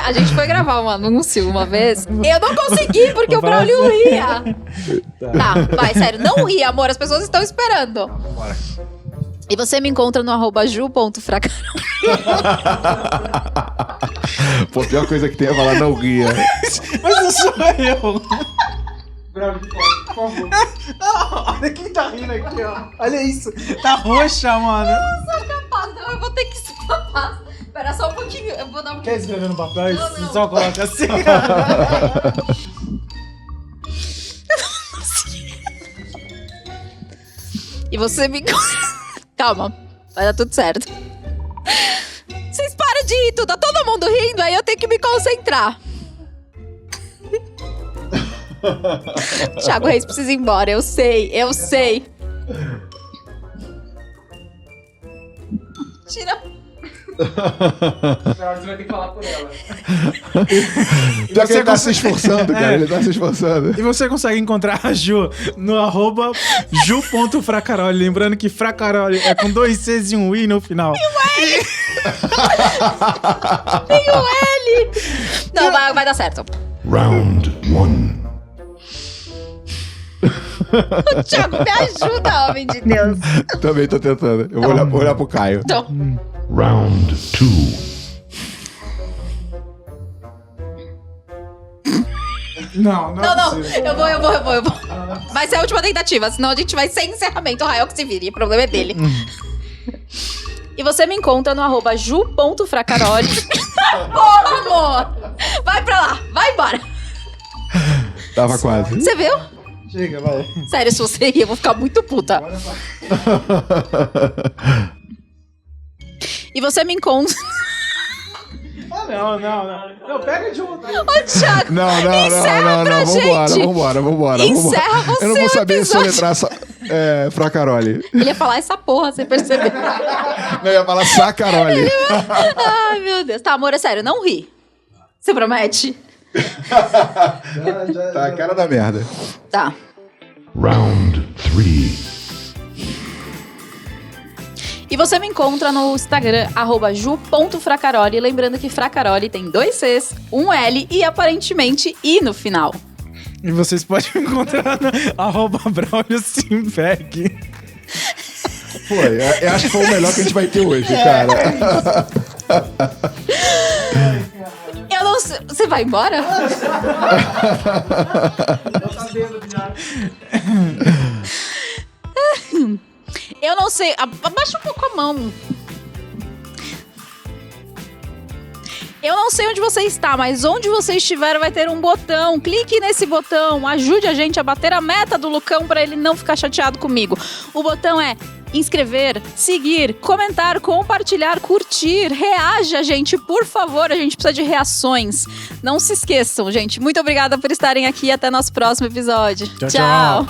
a gente foi gravar um anúncio uma vez. Eu não consegui, porque o Braulio ria. Tá, vai, sério. Não ria, amor. As pessoas estão esperando. Bora. E você me encontra no @ju.fracaroli. Pô, a pior coisa que tem é falar não ria. Mas não sou eu. Por favor. Olha quem tá rindo aqui, ó. Olha isso. Tá roxa, mano. Eu não sou capaz, não. Eu vou ter que ser capaz. Espera só um pouquinho. Eu vou dar um... Quer escrever no papel? Não. Só coloca assim. E você me encontra... Calma, vai dar tudo certo. Vocês param de rir, tudo. Tá todo mundo rindo, aí eu tenho que me concentrar. Thiago Reis precisa ir embora, eu sei. Tira. Você vai ter que falar por ela. Ele tá se esforçando, cara. Ele tá se esforçando. E você consegue encontrar a Ju no @ju.fracaroli. Lembrando que Fracaroli é com 2 Cs e um I no final. E o L! Tem o L! Não, vai dar certo. Round 1. O Thiago me ajuda, homem de Deus. Também tô tentando. Eu vou olhar pro Caio. Então. Round 2. Não. Eu vou. Vai ser a última tentativa, senão a gente vai sem encerramento. O Rael que se vire, o problema é dele. E você me encontra no @ju.fracaroli. Porra, amor! Vai pra lá, vai embora. Tava quase. Você viu? Chega, vai. Sério, se você rir, eu vou ficar muito puta. E você me encontra... Não, pega de outro. Ô, Thiago, Não. Vambora. Encerra você Eu não vou saber o episódio. soletrar Fracaroli. Ele ia falar essa porra, você percebeu? Não, eu ia falar Sacaroli. Ai, meu Deus. Tá, amor, é sério, não ri. Você promete? Tá a cara da merda. Tá. Round 3. E você me encontra no Instagram, @ju.fracaroli. Lembrando que Fracaroli tem 2 Cs, um L e aparentemente I no final. E vocês podem me encontrar no @BraulioSimberg. Pô, eu acho que foi o melhor que a gente vai ter hoje, cara. Eu não sei... Você vai embora? Eu não sei. Abaixa um pouco a mão. Eu não sei onde você está, mas onde você estiver vai ter um botão. Clique nesse botão. Ajude a gente a bater a meta do Lucão para ele não ficar chateado comigo. O botão é inscrever, seguir, comentar, compartilhar, curtir, reaja, gente, por favor, a gente precisa de reações. Não se esqueçam, gente. Muito obrigada por estarem aqui, até nosso próximo episódio. Tchau.